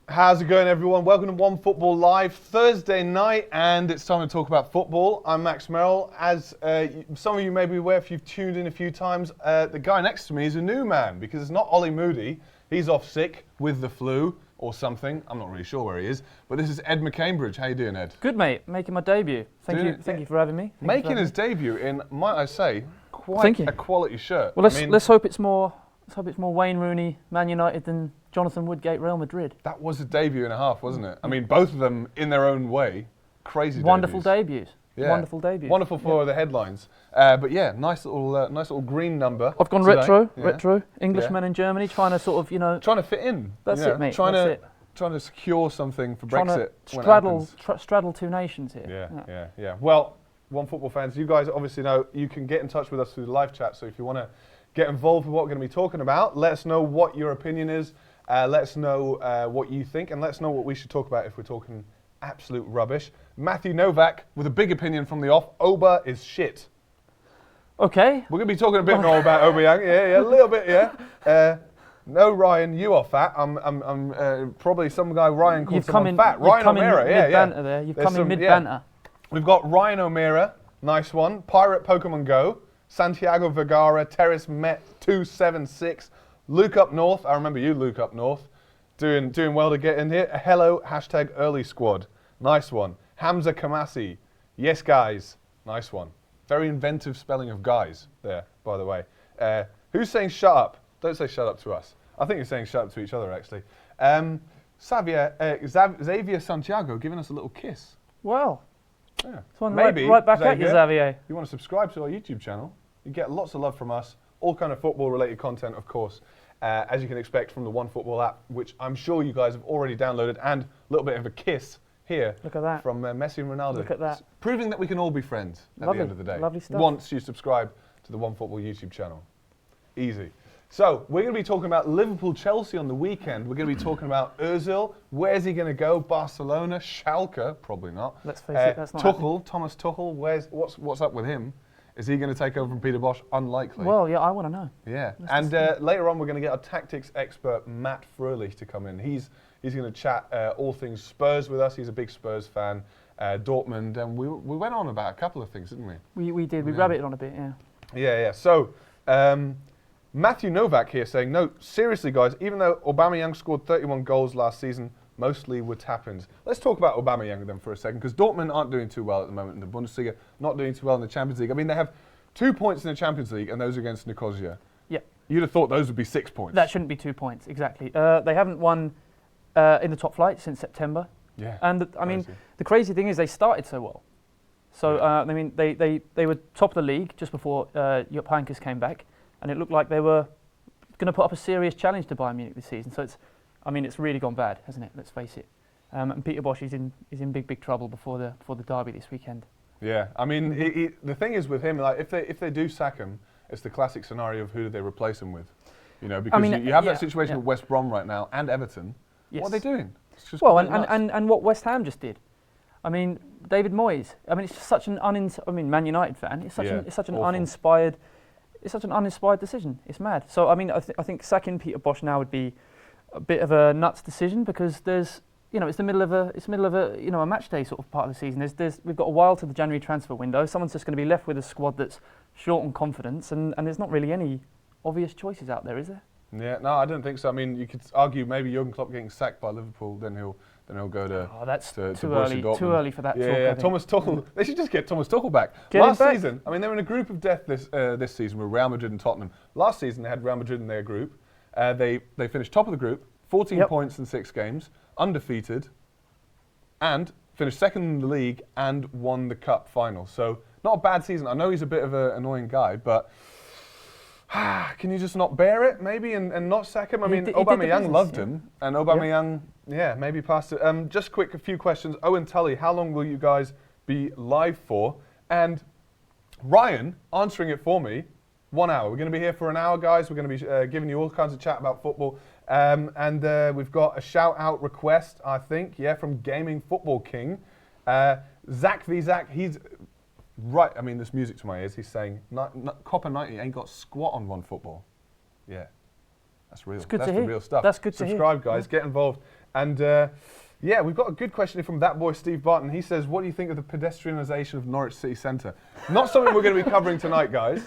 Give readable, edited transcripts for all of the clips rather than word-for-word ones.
How's it going, everyone? Welcome to One Football Live, Thursday night, and it's time to talk about football. I'm Max Merrill. As some of you may be aware, if you've tuned in a few times, the guy next to me is a new man, because it's not Ollie Moody. He's off sick with the flu or something. I'm not really sure where he is. But this is Ed McCambridge. How you doing, Ed? Good, mate. Making my debut. Thank you for having me. Making his debut in, might I say, quite a quality shirt. Well, let's hope it's more. Let's hope it's more Wayne Rooney, Man United than Jonathan Woodgate, Real Madrid. That was a debut and a half, wasn't it? I mean, both of them in their own way, crazy Wonderful debuts. Yeah. Wonderful debuts. Wonderful for the headlines. But yeah, nice little green number. I've gone today. retro. Englishmen in Germany trying to sort of, trying to fit in. That's it, mate. Trying to secure something for Brexit. Straddle two nations here. Yeah. Well, One Football fans, you guys obviously know you can get in touch with us through the live chat. So if you want to get involved with what we're going to be talking about, let us know what your opinion is. Let us know what you think, and let us know what we should talk about if we're talking absolute rubbish. Matthew Novak with a big opinion from the off. Oba is shit. Okay. We're going to be talking a bit more about Aubameyang. Yeah, a little bit. Yeah. No, Ryan, you are fat. I'm probably some guy Ryan called someone fat. Ryan O'Meara. Banter there. You've come in mid banter. We've got Ryan O'Meara, nice one. Pirate Pokemon Go. Santiago Vergara, Terrace Met 276. Luke Up North, I remember you, Luke Up North, doing well to get in here. Hello, hashtag early squad, nice one. Hamza Kamasi, yes guys, nice one. Very inventive spelling of guys there, by the way. Who's saying shut up? Don't say shut up to us. I think you're saying shut up to each other, actually. Xavier Santiago giving us a little kiss. Well, yeah. Maybe right back Xavier, at you, Xavier. You want to subscribe to our YouTube channel, you get lots of love from us, all kind of football-related content, of course, as you can expect from the One Football app, which I'm sure you guys have already downloaded, and a little bit of a kiss here. Look at that. From Messi and Ronaldo. Look at that. It's proving that we can all be friends at the end of the day. Lovely stuff. Once you subscribe to the One Football YouTube channel. Easy. So, we're going to be talking about Liverpool-Chelsea on the weekend. We're going to be talking about Ozil. Where's he going to go? Barcelona? Schalke? Probably not. Let's face it, that's not Tuchel, Thomas Tuchel. What's up with him? Is he going to take over from Peter Bosz? Unlikely. Well, yeah, I want to know. Yeah, and later on we're going to get our tactics expert Matt Fröhlich to come in. He's going to chat all things Spurs with us. He's a big Spurs fan, Dortmund, and we went on about a couple of things, didn't we? We did. We rabbited on a bit, yeah. Yeah. So Matthew Novak here saying, no, seriously guys, even though Aubameyang scored 31 goals last season, mostly were tap-ins. Let's talk about Aubameyang then for a second, because Dortmund aren't doing too well at the moment in the Bundesliga, not doing too well in the Champions League. I mean, they have 2 points in the Champions League, and those against Nicosia. Yeah. You'd have thought those would be 6 points. That shouldn't be 2 points, exactly. They haven't won in the top flight since September. Yeah. And I mean, the crazy thing is they started so well. So I mean, they were top of the league just before Jupp Heynckes came back, and it looked like they were going to put up a serious challenge to Bayern Munich this season. So it's really gone bad, hasn't it? Let's face it. And Peter Bosz is in big trouble before the derby this weekend. Yeah, I mean, the thing is with him, like if they do sack him, it's the classic scenario of who do they replace him with, because I mean, you have that situation with West Brom right now and Everton. Yes. What are they doing? Well, and what West Ham just did. I mean, David Moyes. I mean, it's just such an Man United fan. It's such an uninspired. It's such an uninspired decision. It's mad. So I mean, I think sacking Peter Bosz now would be a bit of a nuts decision, because there's it's the middle of a a match day sort of part of the season. We've got a while to the January transfer window. Someone's just going to be left with a squad that's short on confidence, and there's not really any obvious choices out there, is there? Yeah, no, I don't think so. I mean, you could argue maybe Jurgen Klopp getting sacked by Liverpool, then he'll go to. Oh, that's too early. Too early for that talk. Yeah, Thomas Tuchel. They should just get Thomas Tuchel back. Last season, I mean, they were in a group of death this season with Real Madrid and Tottenham. Last season, they had Real Madrid in their group. They finished top of the group, 14 points in 6 games, undefeated, and finished second in the league and won the cup final. So not a bad season. I know he's a bit of an annoying guy, but can you just not bear it, maybe, and not sack him? I mean, Aubameyang loved him, and Aubameyang, maybe passed it. Just quick, a few questions. Owen Tully, how long will you guys be live for? And Ryan, answering it for me, 1 hour. We're going to be here for an hour, guys. We're going to be giving you all kinds of chat about football. And we've got a shout-out request, I think, from Gaming Football King. Zach v. Zach, he's right. I mean, there's music to my ears. He's saying, Copper 90 ain't got squat on One Football. Yeah. That's real. It's good That's to the hear. real stuff. That's good to hear. Subscribe, guys. Get involved. And yeah, we've got a good question from that boy Steve Barton. He says, "What do you think of the pedestrianisation of Norwich City Centre?" Not something we're going to be covering tonight, guys.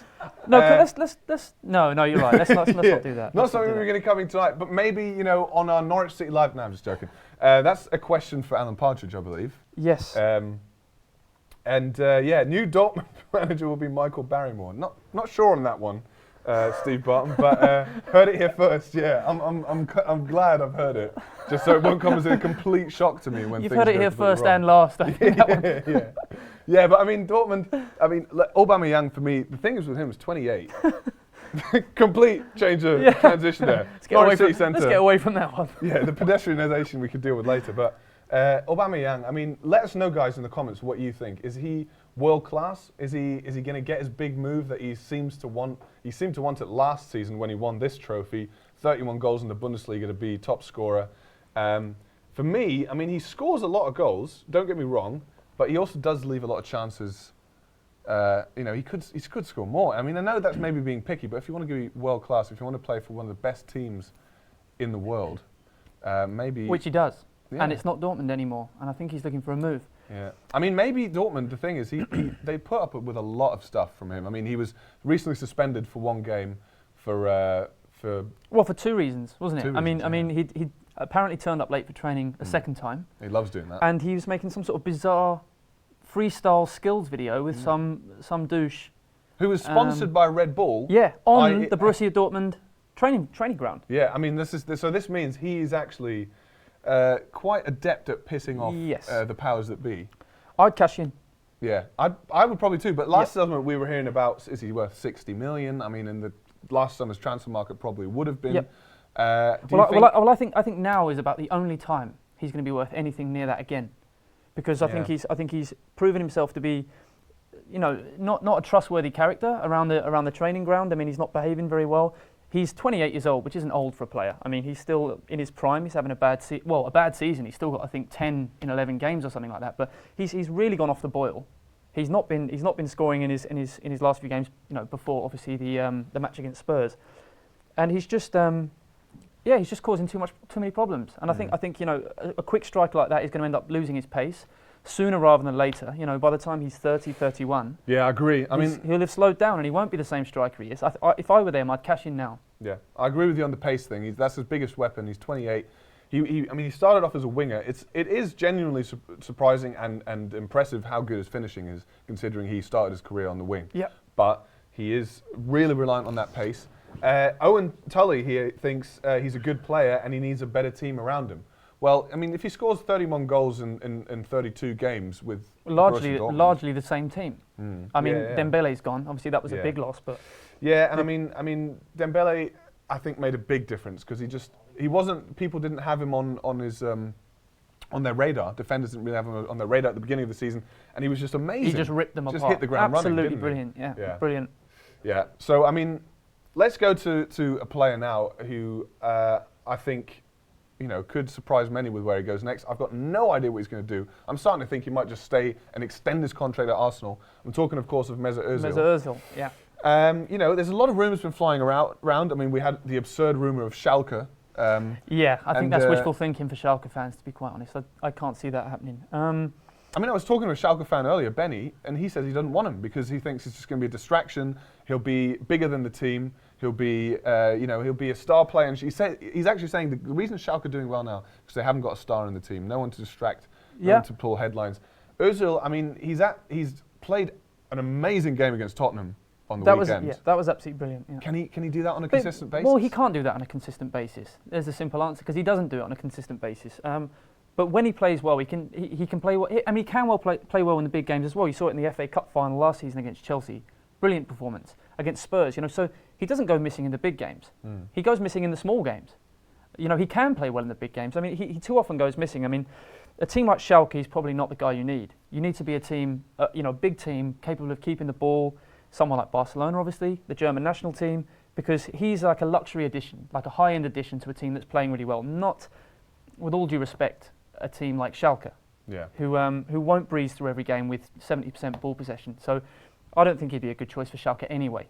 No, let's. No, you're right. Let's not do that. Not something we're going to be covering tonight, but maybe on our Norwich City Live. No, I'm just joking. That's a question for Alan Partridge, I believe. Yes. Yeah, new Dortmund manager will be Michael Barrymore. Not sure on that one, Steve Barton, but heard it here first. Yeah, I'm glad I've heard it, just so it won't come as a complete shock to me when you've things heard it go here completely first wrong. and last. I think that one. Yeah. But I mean Dortmund. I mean Aubameyang for me. The thing is with him is 28. Complete change of transition there. Let's get away from that one. Yeah, the pedestrianisation we could deal with later, but. Aubameyang, I mean, let us know, guys, in the comments what you think. Is he world class? Is he going to get his big move that he seems to want? He seemed to want it last season when he won this trophy. 31 goals in the Bundesliga to be top scorer. For me, I mean, he scores a lot of goals. Don't get me wrong, but he also does leave a lot of chances. He could score more. I mean, I know that's maybe being picky, but if you want to be world class, if you want to play for one of the best teams in the world, maybe which he does. Yeah. And it's not Dortmund anymore, and I think he's looking for a move. Yeah, I mean, maybe Dortmund, the thing is, they put up with a lot of stuff from him. I mean, he was recently suspended for one game for 2 reasons, wasn't it? I mean, he apparently turned up late for training a second time. He loves doing that. And he was making some sort of bizarre freestyle skills video with some douche. Who was sponsored by Red Bull. Yeah, on the Borussia Dortmund training ground. Yeah, I mean, this means he is actually quite adept at pissing off the powers that be. I'd cash in. Yeah, I would probably too. But last summer we were hearing about, is he worth 60 million? I mean, in the last summer's transfer market probably would have been. Yep. I think now is about the only time he's going to be worth anything near that again, because I think he's proven himself to be, not a trustworthy character around the training ground. I mean, he's not behaving very well. He's 28 years old, which isn't old for a player. I mean, he's still in his prime. He's having a bad season. He's still got, I think, 10 in 11 games or something like that. But he's really gone off the boil. He's not been scoring in his last few games. Before obviously the match against Spurs, and he's just he's just causing too many problems. And I think a quick striker like that is going to end up losing his pace sooner rather than later. By the time he's 30, 31. Yeah, I agree. He'll have slowed down and he won't be the same striker he is. If I were them, I'd cash in now. Yeah, I agree with you on the pace thing. That's his biggest weapon. He's 28. He started off as a winger. It is genuinely surprising and impressive how good his finishing is, considering he started his career on the wing. Yeah. But he is really reliant on that pace. Owen Tully here thinks he's a good player and he needs a better team around him. Well, I mean, if he scores 31 goals in 32 games with largely the same team. I mean, Dembele's gone. Obviously, that was a big loss, but yeah, and I mean, Dembele, I think made a big difference because he wasn't. People didn't have him on his on their radar. Defenders didn't really have him on their radar at the beginning of the season, and he was just amazing. He just ripped them apart. Just hit the ground running. Absolutely brilliant. Yeah, brilliant. Yeah. So I mean, let's go to a player now who I think, could surprise many with where he goes next. I've got no idea what he's going to do. I'm starting to think he might just stay and extend his contract at Arsenal. I'm talking, of course, of Mesut Ozil. Mesut Ozil, yeah. There's a lot of rumours been flying around. I mean, we had the absurd rumour of Schalke. I think that's wishful thinking for Schalke fans, to be quite honest. I can't see that happening. I was talking to a Schalke fan earlier, Benny, and he says he doesn't want him because he thinks it's just going to be a distraction. He'll be bigger than the team. He'll be, he'll be a star player. And he's actually saying the reason Schalke are doing well now is because they haven't got a star in the team, no one to distract, no one to pull headlines. Ozil, I mean, he's played an amazing game against Tottenham on the weekend. That was absolutely brilliant. Yeah. Can he do that on a consistent basis? Well, he can't do that on a consistent basis. There's a simple answer because he doesn't do it on a consistent basis. But when he plays well, he can play well. I mean, he can play well in the big games as well. You saw it in the FA Cup final last season against Chelsea. Brilliant performance against Spurs. So he doesn't go missing in the big games. He goes missing in the small games. He can play well in the big games. I mean, he too often goes missing. I mean, a team like Schalke is probably not the guy you need. You need to be a team, a big team capable of keeping the ball. Someone like Barcelona, obviously, the German national team, because he's like a luxury addition, like a high-end addition to a team that's playing really well. Not, with all due respect, a team like Schalke, who won't breeze through every game with 70% ball possession. So I don't think he'd be a good choice for Schalke anyway.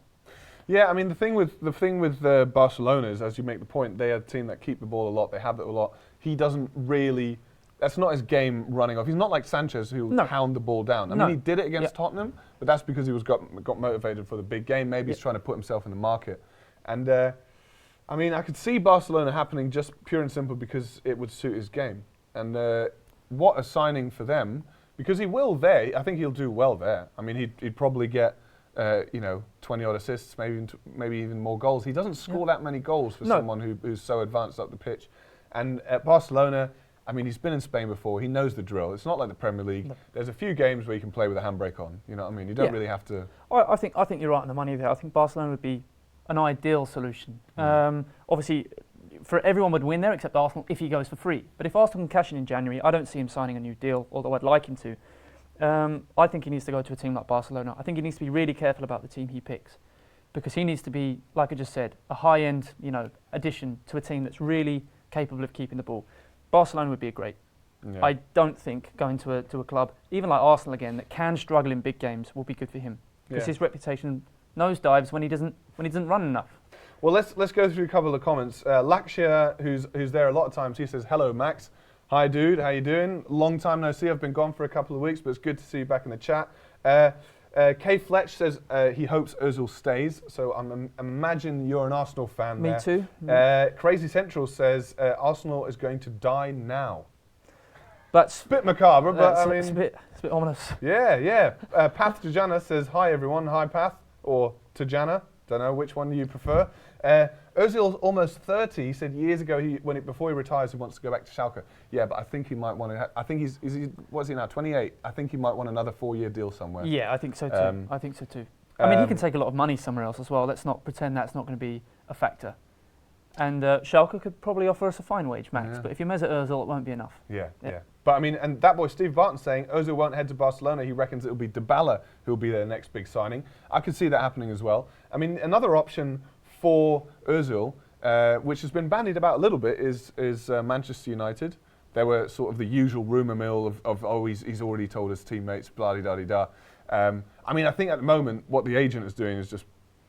Yeah, I mean the thing with Barcelona is, as you make the point, they are a team that keep the ball a lot. They have it a lot. He doesn't really. That's not his game running off. He's not like Sanchez who pound the ball down. I mean, he did it against Tottenham, but that's because he got motivated for the big game. Maybe he's trying to put himself in the market. And I mean, I could see Barcelona happening just pure and simple because it would suit his game. And what a signing for them, because he will there. I think he'll do well there. I mean, he'd probably get 20 odd assists, maybe even more goals. He doesn't score that many goals for someone who's so advanced up the pitch. And at Barcelona, I mean, he's been in Spain before. He knows the drill. It's not like the Premier League. No. There's a few games where you can play with a handbrake on. You know what I mean? You don't really have to. I think you're right on the money there. I think Barcelona would be an ideal solution. Obviously, for everyone would win there except Arsenal if he goes for free. But if Arsenal can cash in January, I don't see him signing a new deal, although I'd like him to. I think he needs to go to a team like Barcelona. I think he needs to be really careful about the team he picks, because he needs to be, like I just said, a high-end, addition to a team that's really capable of keeping the ball. Barcelona would be great. Yeah. I don't think going to a club, even like Arsenal again, that can struggle in big games, will be good for him, because his reputation nosedives when he doesn't run enough. Well, let's go through a couple of comments. Lakshya, who's there a lot of times, he says, "Hello, Max. Hi, dude. How you doing? Long time no see. I've been gone for a couple of weeks, but it's good to see you back in the chat." Kay Fletch says he hopes Ozil stays. So imagine you're an Arsenal fan. Me too. Crazy Central says Arsenal is going to die now. That's a bit macabre, but I mean, it's a bit ominous. Yeah. Path Tajana says, "Hi everyone." Hi Path, or Tajana. Don't know which one you prefer. Ozil's almost 30. He said years ago, before he retires, he wants to go back to Schalke. Yeah, but I think he might want to. I think what's he now? 28. I think he might want another 4-year deal somewhere. Yeah, I think so too. I mean, he can take a lot of money somewhere else as well. Let's not pretend that's not going to be a factor. And Schalke could probably offer us a fine wage, Max. But if you measure Ozil, it won't be enough. Yeah. But I mean, and that boy Steve Barton saying Ozil won't head to Barcelona. He reckons it'll be Dybala who'll be their next big signing. I could see that happening as well. I mean, another option for Ozil, which has been bandied about a little bit, is Manchester United. There were sort of the usual rumour mill of he's already told his teammates, blah-de-da-de-da. I mean, I think at the moment what the agent is doing is just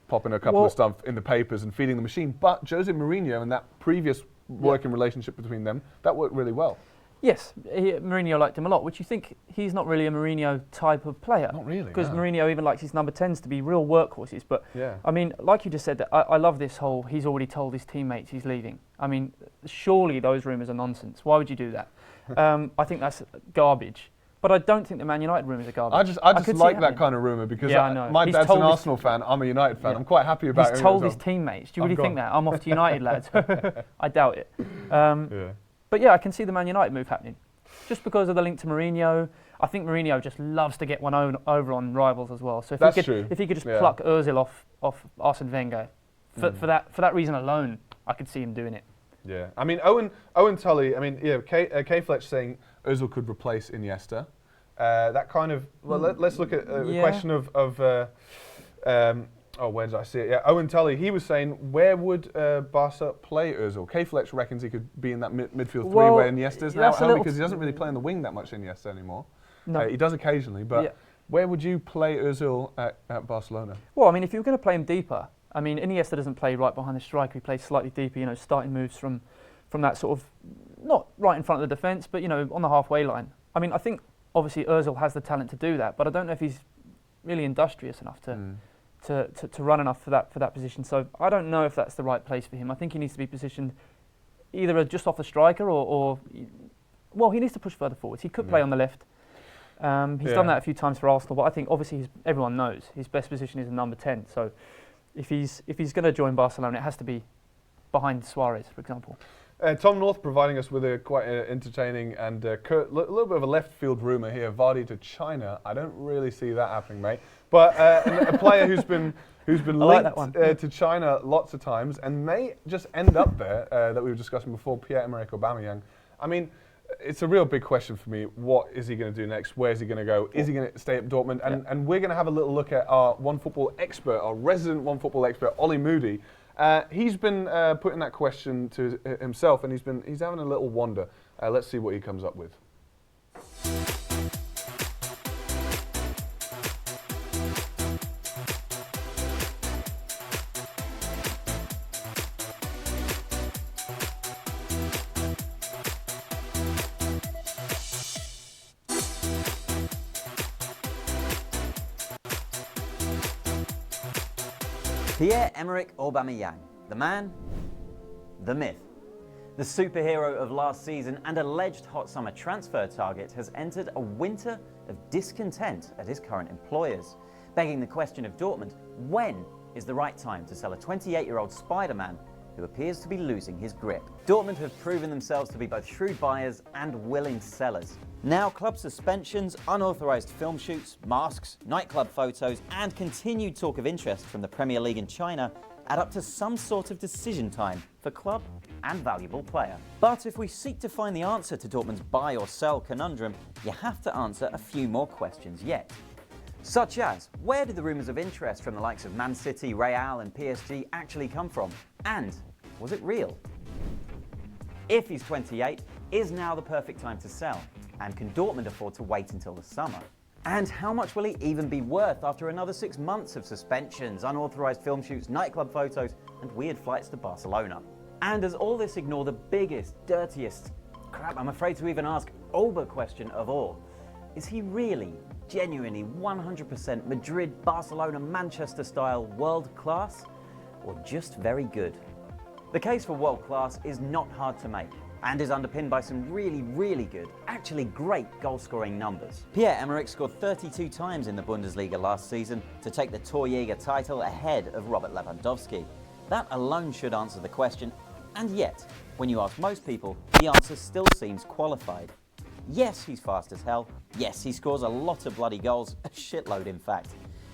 popping a couple of stuff in the papers and feeding the machine. But Jose Mourinho and that previous working relationship between them, that worked really well. Yes, Mourinho liked him a lot, which you think he's not really a Mourinho type of player. Not really. Because Mourinho even likes his number 10s to be real workhorses. But, I mean, like you just said, I love this whole, he's already told his teammates he's leaving. I mean, surely those rumours are nonsense. Why would you do that? I think that's garbage. But I don't think the Man United rumours are garbage. I just like that kind of rumour because my dad's an Arsenal fan, I'm a United fan. I'm quite happy about it. He's told his teammates. Do you really think that? I'm off to United, lads. I doubt it. But yeah, I can see the Man United move happening. Just because of the link to Mourinho. I think Mourinho just loves to get one over on rivals as well. So if he could just pluck Ozil off Arsene Wenger, for that reason alone, I could see him doing it. Yeah, I mean Owen Tully. I mean, Kay Fletch saying Ozil could replace Iniesta. That kind of let's look at the question of where did I see it? Yeah, Owen Tully. He was saying, where would Barca play Ozil? Kay Fletch reckons he could be in that midfield three where Iniesta is now, because he doesn't really play on the wing that much, Iniesta, anymore. No. He does occasionally, but where would you play Ozil at Barcelona? Well, I mean, if you were going to play him deeper, I mean, Iniesta doesn't play right behind the striker. He plays slightly deeper, starting moves from that sort of, not right in front of the defence, but, on the halfway line. I mean, I think, obviously, Ozil has the talent to do that, but I don't know if he's really industrious enough to run enough for that position. So I don't know if that's the right place for him. I think he needs to be positioned either just off the striker or he needs to push further forwards. He could play on the left. He's done that a few times for Arsenal, but I think obviously everyone knows his best position is a number 10. So if he's going to join Barcelona, it has to be behind Suarez, for example. Tom North providing us with a quite entertaining and little bit of a left field rumour here. Vardy to China. I don't really see that happening, mate. But a player who's been linked to China lots of times and may just end up there, that we were discussing before, Pierre-Emerick Aubameyang. I mean, it's a real big question for me. What is he going to do next? Where's he going to go? Is he going to stay at Dortmund? And we're going to have a little look at our Onefootball expert, our resident Onefootball expert, Ollie Moody. He's been putting that question to himself, and he's having a little wander. Let's see what he comes up with. Pierre-Emerick Aubameyang, the man, the myth. The superhero of last season and alleged hot summer transfer target has entered a winter of discontent at his current employers, begging the question of Dortmund, when is the right time to sell a 28-year-old Spider-Man who appears to be losing his grip? Dortmund have proven themselves to be both shrewd buyers and willing sellers. Now club suspensions, unauthorised film shoots, masks, nightclub photos and continued talk of interest from the Premier League in China add up to some sort of decision time for club and valuable player. But if we seek to find the answer to Dortmund's buy or sell conundrum, you have to answer a few more questions yet. Such as, where did the rumours of interest from the likes of Man City, Real and PSG actually come from? And was it real? If he's 28, is now the perfect time to sell? And can Dortmund afford to wait until the summer? And how much will he even be worth after another 6 months of suspensions, unauthorised film shoots, nightclub photos and weird flights to Barcelona? And does all this ignore the biggest, dirtiest, I'm afraid to even ask, Oba question of all? Is he really, genuinely 100% Madrid, Barcelona, Manchester style world class? Or just very good? The case for world class is not hard to make and is underpinned by some really good, actually great goal-scoring numbers. Pierre-Emerick scored 32 times in the Bundesliga last season to take the Torjäger title ahead of Robert Lewandowski. That alone should answer the question, and yet, when you ask most people, the answer still seems qualified. Yes, he's fast as hell. Yes, he scores a lot of bloody goals, a shitload in fact.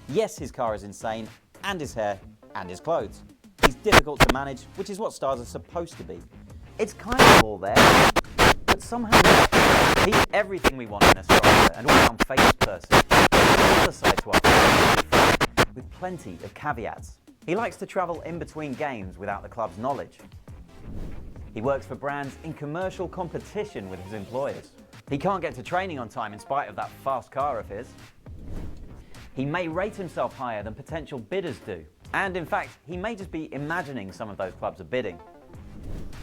Yes, his car is insane, and his hair, and his clothes. He's difficult to manage, which is what stars are supposed to be. It's kind of all there, but somehow he's everything we want in a striker and all-round famous person. The other side to our with plenty of caveats. He likes to travel in between games without the club's knowledge. He works for brands in commercial competition with his employers. He can't get to training on time in spite of that fast car of his. He may rate himself higher than potential bidders do. And in fact, he may just be imagining some of those clubs are bidding.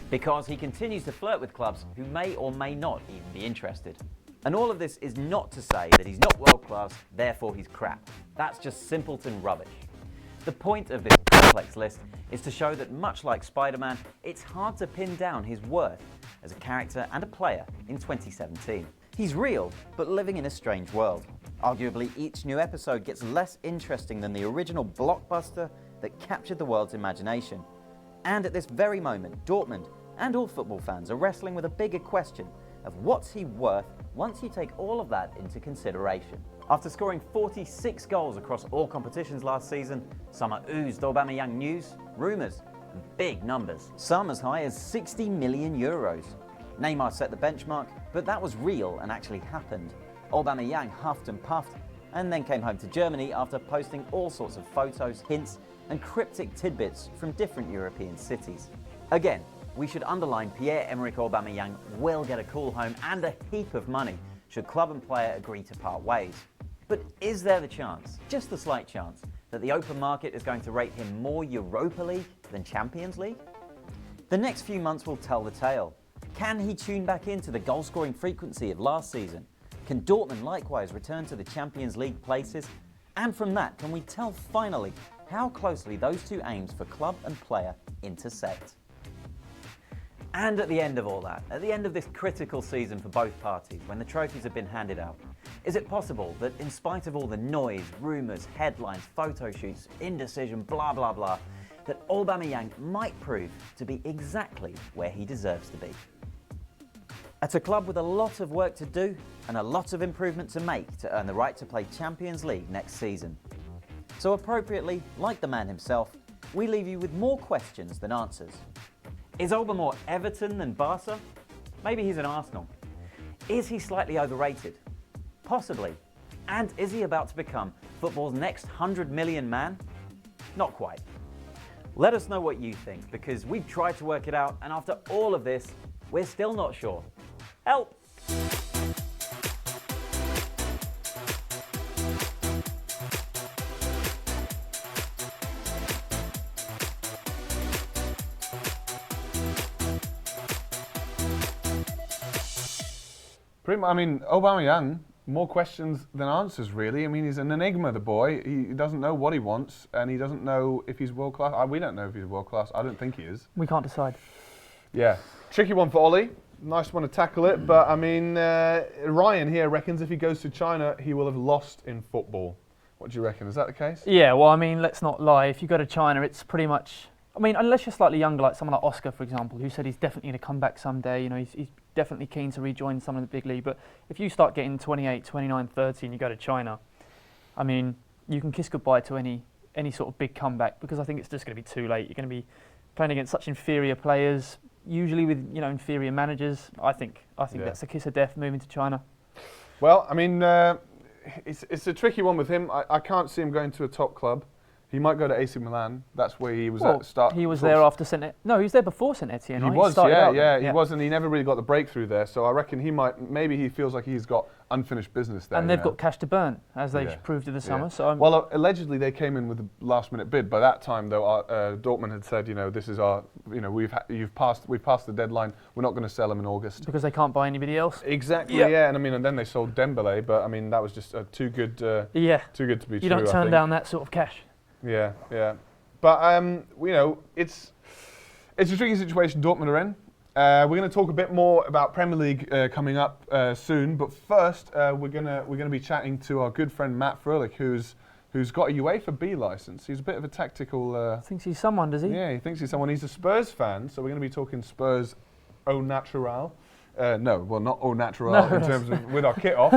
Because he continues to flirt with clubs who may or may not even be interested. And all of this is not to say that he's not world class, therefore he's crap. That's just simpleton rubbish. The point of this complex list is to show that much like Spider-Man, it's hard to pin down his worth as a character and a player in 2017. He's real, but living in a strange world. Arguably, each new episode gets less interesting than the original blockbuster that captured the world's imagination. And at this very moment, Dortmund and all football fans are wrestling with a bigger question of what's he worth once you take all of that into consideration. After scoring 46 goals across all competitions last season, some are oozed Aubameyang news, rumours and big numbers. Some as high as 60 million euros. Neymar set the benchmark, but that was real and actually happened. Aubameyang huffed and puffed and then came home to Germany after posting all sorts of photos, hints and cryptic tidbits from different European cities. Again, we should underline Pierre-Emerick Aubameyang will get a cool home and a heap of money should club and player agree to part ways. But is there the chance, just the slight chance, that the open market is going to rate him more Europa League than Champions League? The next few months will tell the tale. Can he tune back into the goal-scoring frequency of last season? Can Dortmund likewise return to the Champions League places? And from that, can we tell finally how closely those two aims for club and player intersect? And at the end of all that, at the end of this critical season for both parties, when the trophies have been handed out, is it possible that in spite of all the noise, rumours, headlines, photo shoots, indecision, blah blah blah, that Aubameyang might prove to be exactly where he deserves to be? At a club with a lot of work to do and a lot of improvement to make to earn the right to play Champions League next season. So appropriately, like the man himself, we leave you with more questions than answers. Is Oba more Everton than Barca? Maybe he's an Arsenal. Is he slightly overrated? Possibly. And is he about to become football's next 100 million man? Not quite. Let us know what you think, because we've tried to work it out, and after all of this, we're still not sure. Help! I mean, Aubameyang, more questions than answers, really. I mean, he's an enigma, the boy. He doesn't know what he wants, and he doesn't know if he's world class. We don't know if he's world class. I don't think he is. We can't decide. Yeah. Tricky one for Ollie. Nice one to tackle it, but I mean, Ryan here reckons if he goes to China, he will have lost in football. What do you reckon? Is that the case? Yeah, well, I mean, let's not lie. If you go to China, it's pretty much... I mean, unless you're slightly younger, like someone like Oscar, for example, who said he's definitely going to come back someday. You know, he's definitely keen to rejoin some of the big league. But if you start getting 28, 29, 30 and you go to China, I mean, you can kiss goodbye to any sort of big comeback, because I think it's just going to be too late. You're going to be playing against such inferior players, usually with, you know, inferior managers. I think that's a kiss of death moving to China. Well, I mean, it's a tricky one with him. I can't see him going to a top club. He might go to AC Milan. That's where he was at the start. He was there after No, he was there before Saint Etienne. He right? was, he was, and he never really got the breakthrough there. So I reckon maybe he feels like he's got unfinished business there. And they've got cash to burn, as they've proved in the summer. So well, allegedly they came in with a last-minute bid. By that time, though, Dortmund had said, you know, this is our, you know, we've passed the deadline. We're not going to sell him in August because they can't buy anybody else. Exactly, yeah. And I mean, and then they sold Dembele, but I mean, that was just too good to be true. You don't turn down that sort of cash. Yeah. But you know, it's a tricky situation Dortmund are in. We're going to talk a bit more about Premier League coming up soon. But first, we're gonna be chatting to our good friend Matt Froelich, who's got a UEFA B license. He's a bit of a tactical. Thinks he's someone, does he? Yeah, he thinks he's someone. He's a Spurs fan, so we're going to be talking Spurs au naturel. No, well, not au naturel in terms of with our kit off.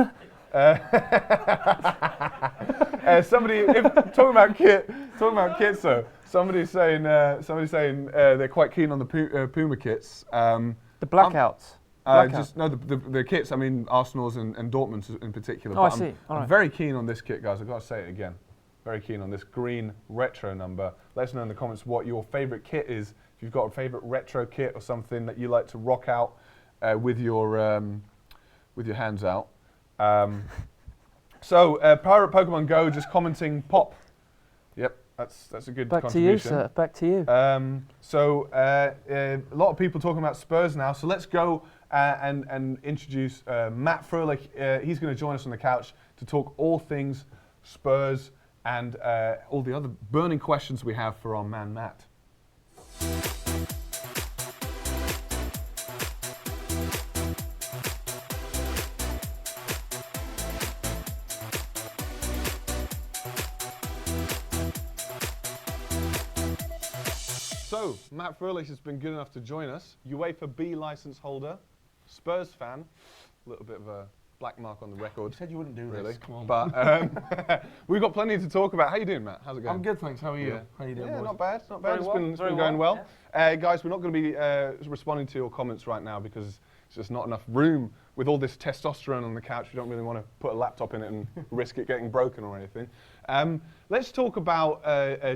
Talking about kit. So somebody's saying they're quite keen on the Puma kits. The blackouts. The kits. I mean, Arsenal's and Dortmund's in particular. Oh, I see. I'm very keen on this kit, guys. I've got to say it again. Very keen on this green retro number. Let us know in the comments what your favourite kit is. If you've got a favourite retro kit or something that you like to rock out with your hands out. So Pirate Pokemon Go just commenting pop. Yep, that's a good contribution. Back to you, sir. So a lot of people talking about Spurs now. So let's go and introduce Matt Froelich. He's going to join us on the couch to talk all things Spurs and all the other burning questions we have for our man Matt. So, Matt Froelich has been good enough to join us. UEFA B licence holder, Spurs fan. A little bit of a black mark on the record. You said you wouldn't do really. This. Come on. But we've got plenty to talk about. How you doing, Matt? How's it going? I'm good, thanks. How are you? Yeah. How are you doing? Yeah, boys? not bad. It's been Very going well. Yeah. Guys, we're not going to be responding to your comments right now because it's just not enough room with all this testosterone on the couch. We don't really want to put a laptop in it and risk it getting broken or anything. Let's talk about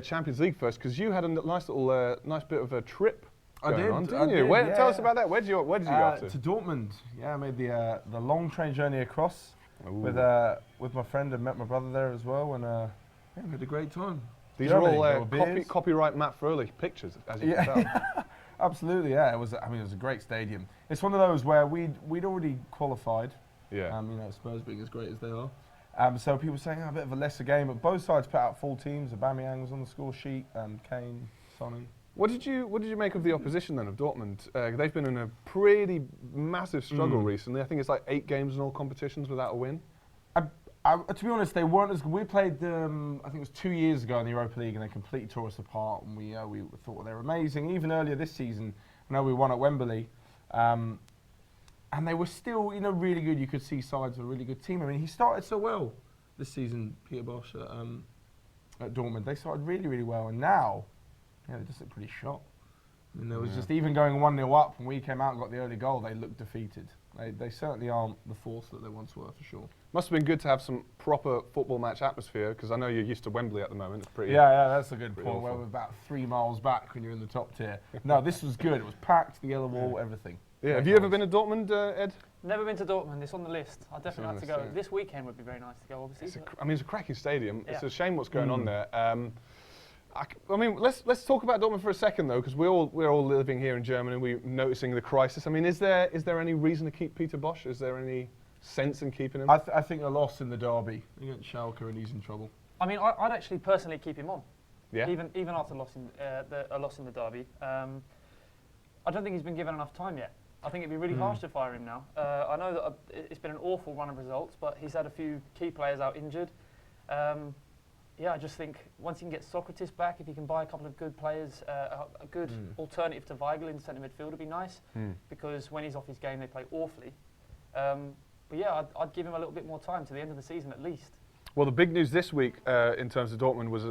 Champions League first, because you had a nice bit of a trip going on, didn't you? Tell us about that. Where did you go to? To Dortmund. Yeah, I made the long train journey across with my friend and met my brother there as well, and we had a great time. These are all copyright Matt Froelich pictures, as you can tell. Absolutely, yeah. It was a great stadium. It's one of those where we'd already qualified. Yeah. You know, Spurs being as great as they are. So people were saying a bit of a lesser game, but both sides put out full teams. Aubameyang was on the score sheet, and Kane, Sonny. What did you make of the opposition then of Dortmund? They've been in a pretty massive struggle recently. I think it's like 8 games in all competitions without a win. To be honest, they weren't as good. We played them, I think it was 2 years ago in the Europa League, and they completely tore us apart. And we thought they were amazing. Even earlier this season, I know we won at Wembley, and they were still, really good. You could see sides of a really good team. I mean, he started so well this season, Peter Bosz at Dortmund. They started really, really well, and now, they just look pretty shot. I mean, there was just even going 1-0 up, when we came out and got the early goal, they looked defeated. They certainly aren't the force that they once were, for sure. Must have been good to have some proper football match atmosphere, because I know you're used to Wembley at the moment. It's pretty. Yeah, that's a good point. Awful. Where we're about 3 miles back when you're in the top tier. No, this was good. It was packed, the yellow wall, everything. Yeah. Have you ever been to Dortmund, Ed? Never been to Dortmund. It's on the list. I definitely like to go. This weekend would be very nice to go, obviously. It's a cracking stadium. Yeah. It's a shame what's going on there. I mean, let's talk about Dortmund for a second though, because we're all living here in Germany. We're noticing the crisis. I mean, is there any reason to keep Peter Bosz? Is there any sense in keeping him? I think a loss in the derby against Schalke and he's in trouble. I mean, I'd actually personally keep him on. Yeah. Even after a loss in the derby. I don't think he's been given enough time yet. I think it'd be really harsh to fire him now. I know that it's been an awful run of results, but he's had a few key players out injured. I just think once he can get Socrates back, if he can buy a couple of good players, a good alternative to Weigl in centre midfield would be nice, because when he's off his game, they play awfully. I'd give him a little bit more time to the end of the season at least. Well, the big news this week in terms of Dortmund was,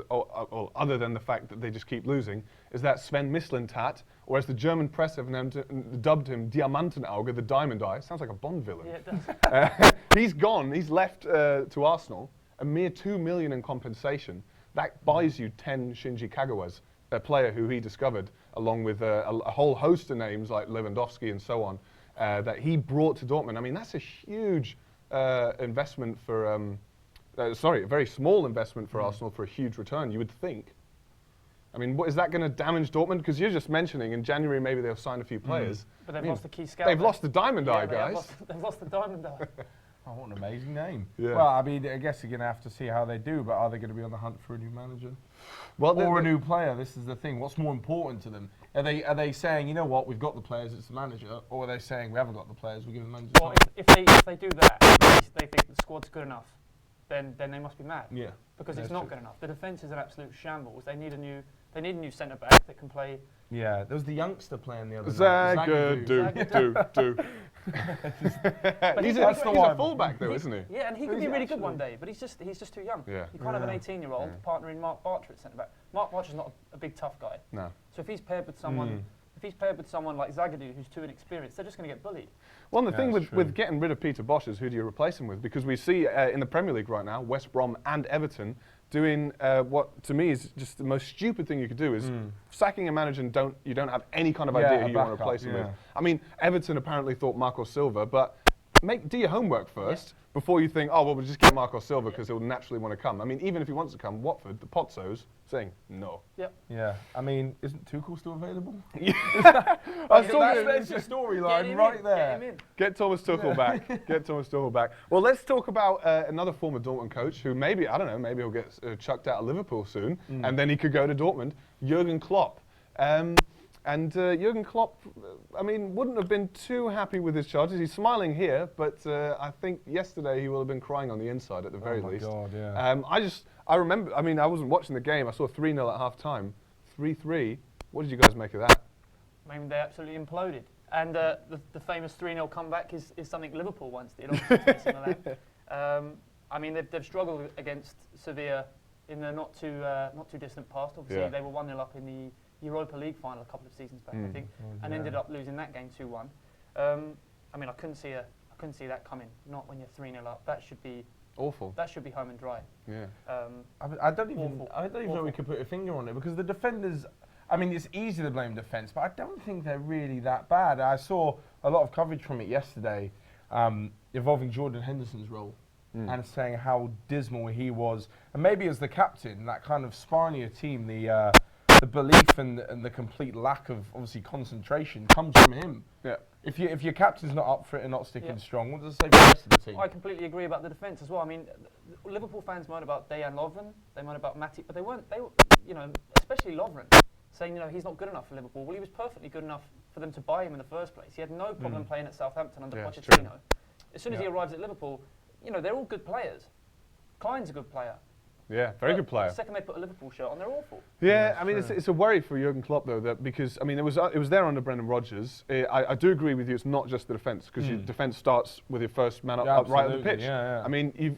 other than the fact that they just keep losing, is that Sven Mislintat, or as the German press have dubbed him, Diamantenauge, the Diamond Eye. Sounds like a Bond villain. Yeah, it does. He's gone. He's left to Arsenal. A mere $2 million in compensation. That buys you 10 Shinji Kagawas, a player who he discovered, along with a whole host of names like Lewandowski and so on, that he brought to Dortmund. I mean, that's a huge investment for. A very small investment for Arsenal for a huge return, you would think. I mean, is that going to damage Dortmund? Because you're just mentioning in January maybe they'll sign a few players. But they've lost the key scout. They've lost the Diamond Eye, guys. They've lost the Diamond Eye. Oh, what an amazing name. Yeah. Well, I mean, I guess you're going to have to see how they do, but are they going to be on the hunt for a new manager? Well, or a new player? This is the thing. What's more important to them? Are they saying, you know what, we've got the players, it's the manager? Or are they saying, we haven't got the players, we're giving the manager Well, time? if they do that, they think the squad's good enough, then they must be mad. Yeah. Because it's not good enough. The defence is an absolute shambles. They need a new centre back that can play. Yeah, there was the youngster playing the other night. Zagadou. He's a fullback though, isn't he? Yeah, and he could be really good one day, but he's just too young. Yeah. You can't have an 18-year-old partnering Mark Bartra at centre back. Mark Bartra's not a big tough guy. No. So if he's paired with someone, like Zagadou, who's too inexperienced, they're just going to get bullied. Well, the thing with getting rid of Peter Bosz is who do you replace him with? Because we see in the Premier League right now, West Brom and Everton doing what to me is just the most stupid thing you could do is sacking a manager and you don't have any kind of idea who you want to replace him with. I mean, Everton apparently thought Marco Silva, but do your homework first before you think, oh, well, we'll just get Marco Silva because he'll naturally want to come. I mean, even if he wants to come, Watford, the Pozzos, saying no. Yep. Yeah. I mean, isn't Tuchel still available? That's the storyline right there. Get Thomas Tuchel back. Get Thomas Tuchel back. Well, let's talk about another former Dortmund coach who maybe, I don't know, maybe he'll get chucked out of Liverpool soon, and then he could go to Dortmund, Jurgen Klopp. And Jurgen Klopp, I mean, wouldn't have been too happy with his charges. He's smiling here, but I think yesterday he will have been crying on the inside at the very least. Oh, my God, yeah. I remember, I mean, I wasn't watching the game. I saw 3-0 at half-time. 3-3. What did you guys make of that? I mean, they absolutely imploded. And the famous 3-0 comeback is something Liverpool once did. I mean, they've struggled against Sevilla in the not too distant past. Obviously, they were 1-0 up in the Europa League final a couple of seasons back, I think, and ended up losing that game 2-1. I mean, I couldn't see that coming. Not when you're 3-0 up. That should be awful. That should be home and dry. Yeah. I don't even know we could put a finger on it because the defenders. I mean, it's easy to blame defence, but I don't think they're really that bad. I saw a lot of coverage from it yesterday involving Jordan Henderson's role and saying how dismal he was, and maybe as the captain, that kind of sparring your team, the belief and the complete lack of obviously concentration comes from him. Yeah. If your captain's not up for it and not sticking strong, what does it say for the rest of the team? I completely agree about the defence as well. I mean, Liverpool fans moan about Dejan Lovren, they moan about Matip, but they were, especially Lovren, saying he's not good enough for Liverpool. Well, he was perfectly good enough for them to buy him in the first place. He had no problem playing at Southampton under Pochettino. As soon as he arrives at Liverpool, they're all good players. Klein's a good player. Yeah, very good player. The second they put a Liverpool shirt on, they're awful. Yeah, I mean, it's a worry for Jurgen Klopp though, that because I mean, it was there under Brendan Rodgers. I do agree with you. It's not just the defence because your defence starts with your first man up right on the pitch. Yeah. I mean,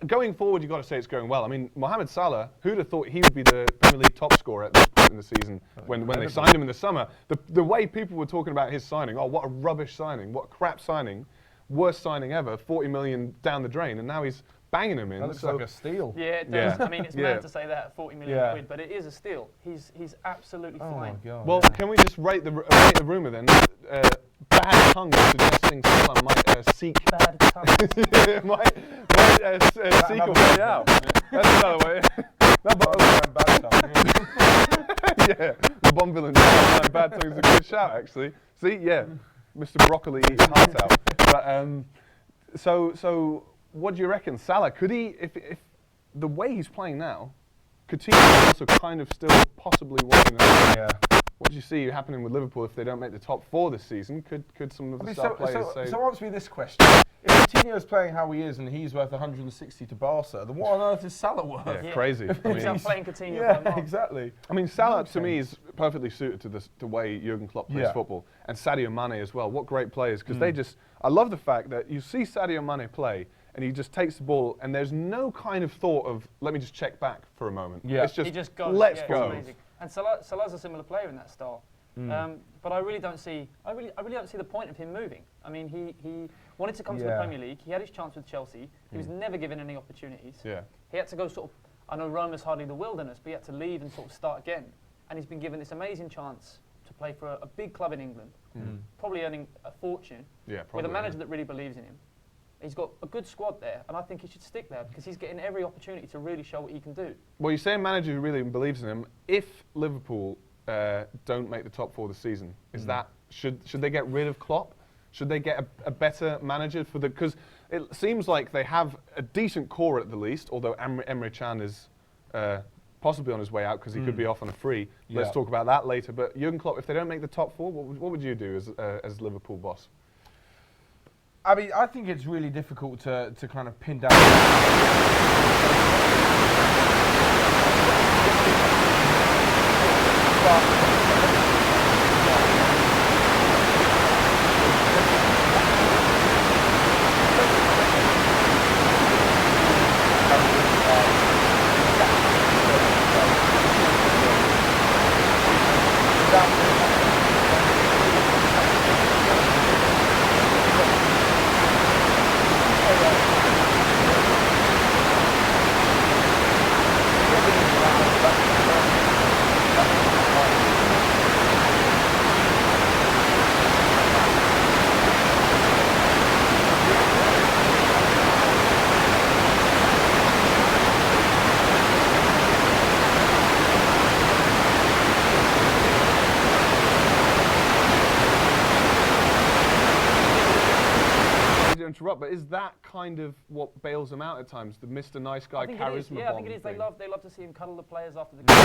going forward, you've got to say it's going well. I mean, Mohamed Salah, who'd have thought he would be the Premier League top scorer at this point in the season when they signed him in the summer? The way people were talking about his signing, oh, what a rubbish signing, what a crap signing, worst signing ever, 40 million down the drain, and now he's banging him in. That looks like a steal. Yeah, it does. I mean, it's mad to say that at 40 million quid, but it is a steal. He's absolutely fine. My God. Well, can we just rate the rumour then? Bad tongue suggesting Salah might seek. Bad tongue. might seek a way out. That's another way. Bad tongue. Yeah, the Bond villain. Bad tongue is a good shout, actually. See, yeah, Mr. Broccoli eats heart out. But So what do you reckon, Salah? Could he, if the way he's playing now, Coutinho also kind of still possibly working on what do you see happening with Liverpool if they don't make the top 4 this season? Could some of the star players say... So answer me this question. If Coutinho's playing how he is and he's worth 160 to Barca, then what on earth is Salah worth? Yeah, crazy. He's playing Coutinho. Yeah, exactly. I mean, Salah to me is perfectly suited to the way Jurgen Klopp plays football. And Sadio Mane as well. What great players, because they just... I love the fact that you see Sadio Mane play and he just takes the ball and there's no kind of thought of, let me just check back for a moment. Yeah. It's just, he just goes, let's go. It's amazing. And Salah's a similar player in that style. But I really don't see the point of him moving. I mean, he wanted to come to the Premier League. He had his chance with Chelsea. He was never given any opportunities. Yeah. He had to go sort of, I know Rome is hardly the wilderness, but he had to leave and sort of start again. And he's been given this amazing chance to play for a big club in England, probably earning a fortune, with a manager that really believes in him. He's got a good squad there, and I think he should stick there because he's getting every opportunity to really show what he can do. Well, you say a manager who really believes in him. If Liverpool don't make the top 4 this season, is that should they get rid of Klopp? Should they get a better manager for the? Because it seems like they have a decent core at the least. Although Emre Can is possibly on his way out because he could be off on a free. Let's talk about that later. But Jurgen Klopp, if they don't make the top 4, what would you do as Liverpool boss? I mean, I think it's really difficult to kind of pin down. But is that kind of what bails them out at times? The Mr. Nice Guy charisma bomb? Yeah, I think it is. They love to see him cuddle the players after the game.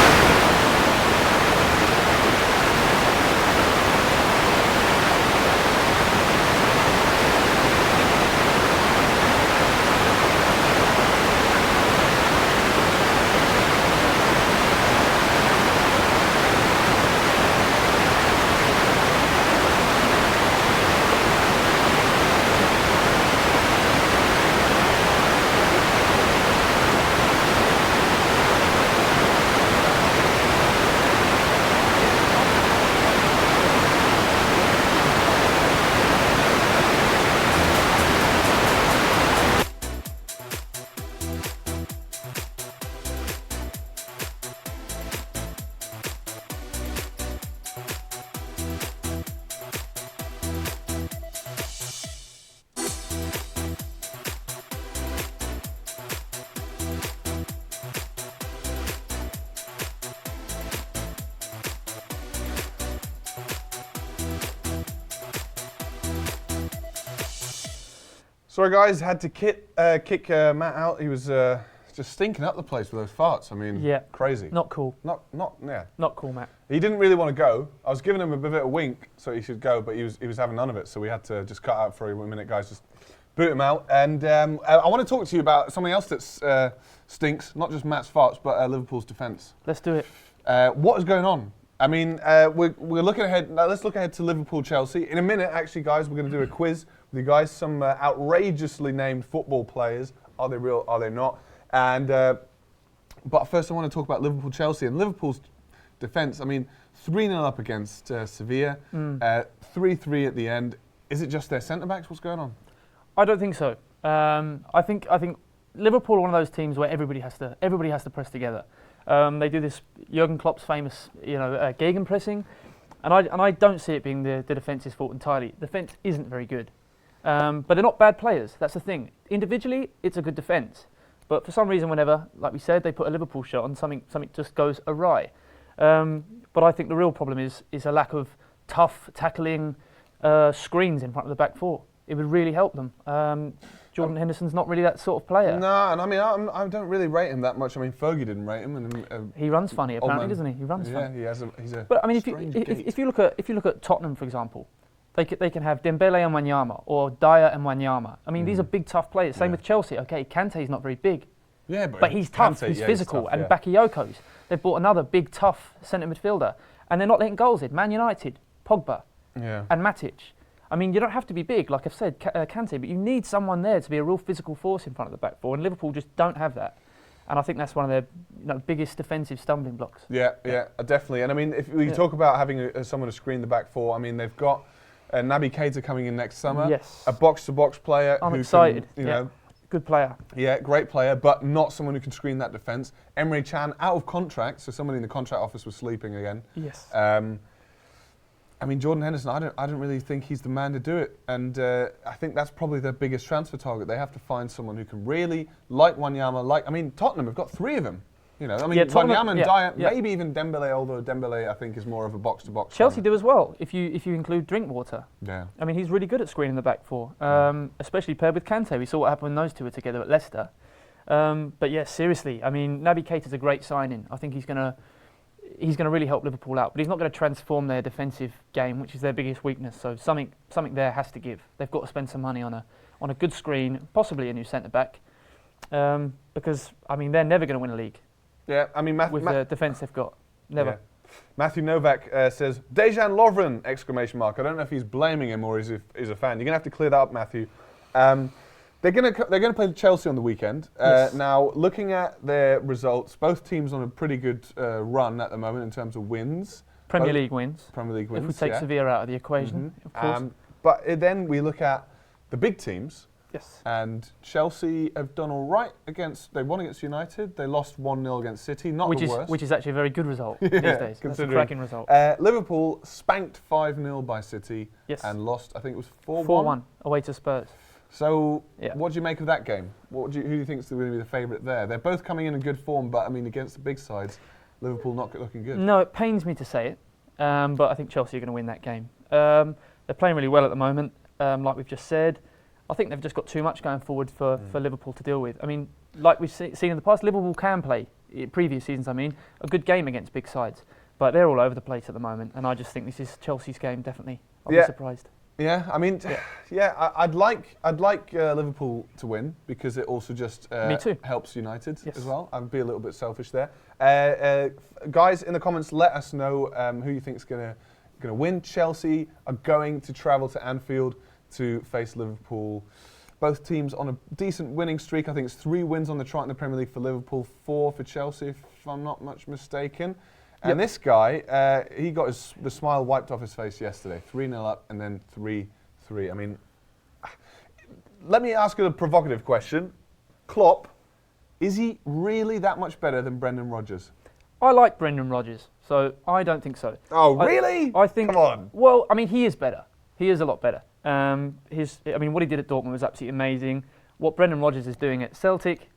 Sorry guys, had to kick Matt out. He was just stinking up the place with those farts. I mean, crazy. Not cool. Not cool, Matt. He didn't really want to go. I was giving him a bit of a wink so he should go, but he was having none of it. So we had to just cut out for a minute, guys. Just boot him out. And I want to talk to you about something else that stinks. Not just Matt's farts, but Liverpool's defence. Let's do it. What is going on? I mean, we're looking ahead. Now let's look ahead to Liverpool-Chelsea. In a minute, actually, guys, we're going to do a quiz with you guys. Some outrageously named football players. Are they real? Are they not? And but first, I want to talk about Liverpool-Chelsea and Liverpool's defence. I mean, 3-0 up against Sevilla, 3-3 at the end. Is it just their centre-backs? What's going on? I don't think so. I think Liverpool are one of those teams where everybody has to press together. They do this Jurgen Klopp's famous, gegenpressing, and I don't see it being the defence's fault entirely. The defence isn't very good, but they're not bad players. That's the thing. Individually, it's a good defence, but for some reason, whenever, like we said, they put a Liverpool shot on, something just goes awry. But I think the real problem is a lack of tough tackling screens in front of the back four. It would really help them. Jordan Henderson's not really that sort of player. No, and I mean, I don't really rate him that much. I mean, Fergie didn't rate him, and he runs funny apparently, doesn't he? He runs funny. Yeah, he's a. But I mean, if you look at Tottenham, for example, they can have Dembele and Wanyama or Dyer and Wanyama. I mean, these are big, tough players. Same with Chelsea. Okay, Kante's not very big. Yeah, but he's tough. He's physical. He's tough, and Bakayoko's. They've bought another big, tough centre midfielder, and they're not letting goals in. Man United, Pogba, and Matic. I mean, you don't have to be big, like I've said, Kante, but you need someone there to be a real physical force in front of the back four, and Liverpool just don't have that. And I think that's one of their biggest defensive stumbling blocks. Yeah, definitely. And I mean, if we talk about having someone to screen the back four, I mean, they've got Naby Keita coming in next summer. Yes. A box-to-box player. I'm excited. You know, good player. Yeah, great player, but not someone who can screen that defence. Emre Can out of contract, so somebody in the contract office was sleeping again. Yes. I mean, Jordan Henderson, I don't really think he's the man to do it. And I think that's probably their biggest transfer target. They have to find someone who can really, like Wanyama, I mean, Tottenham have got three of them. You know, I mean, Wanyama and Dyer, maybe even Dembele, although Dembele, I think, is more of a box-to-box. Chelsea do as well, if you include Drinkwater. Yeah. I mean, he's really good at screening the back four, especially paired with Kante. We saw what happened when those two were together at Leicester. But yeah, seriously, I mean, Naby Keita's a great signing. I think he's going to really help Liverpool out, but he's not going to transform their defensive game, which is their biggest weakness. So something there has to give. They've got to spend some money on a good screen, possibly a new centre back, because I mean they're never going to win a league. Yeah, I mean with the defence they've got, never. Yeah. Matthew Novak says Dejan Lovren! I don't know if he's blaming him or he's a fan. You're going to have to clear that up, Matthew. They're going to play Chelsea on the weekend. Yes. Now, looking at their results, both teams on a pretty good run at the moment in terms of wins. Premier League wins. If we take Sevilla out of the equation, of course. But then we look at the big teams. Yes. And Chelsea have done all right they won against United. They lost 1-0 against City, not the worst. Which is actually a very good result these days. That's a cracking result. Liverpool spanked 5-0 by City and lost, I think it was 4-1. 4-1 away to Spurs. So, what do you make of that game? Who do you think is going to be the favourite there? They're both coming in good form, but I mean, against the big sides, Liverpool not looking good. No, it pains me to say it, but I think Chelsea are going to win that game. They're playing really well at the moment, like we've just said. I think they've just got too much going forward for Liverpool to deal with. I mean, like we've seen in the past, Liverpool can play, previous seasons a good game against big sides, but they're all over the place at the moment, and I just think this is Chelsea's game, definitely. I'll be surprised. Yeah, I mean, I'd like Liverpool to win because it also just helps United as well. I'd be a little bit selfish there. Guys, in the comments, let us know who you think is going to win. Chelsea are going to travel to Anfield to face Liverpool. Both teams on a decent winning streak. I think it's 3 wins on the trot in the Premier League for Liverpool, 4 for Chelsea, if I'm not much mistaken. And this guy, he got the smile wiped off his face yesterday. 3-0 up and then 3-3. I mean, let me ask you a provocative question. Klopp, is he really that much better than Brendan Rodgers? I like Brendan Rodgers, so I don't think so. Oh, really? I think. Come on. Well, I mean, he is better. He is a lot better. What he did at Dortmund was absolutely amazing. What Brendan Rodgers is doing at Celtic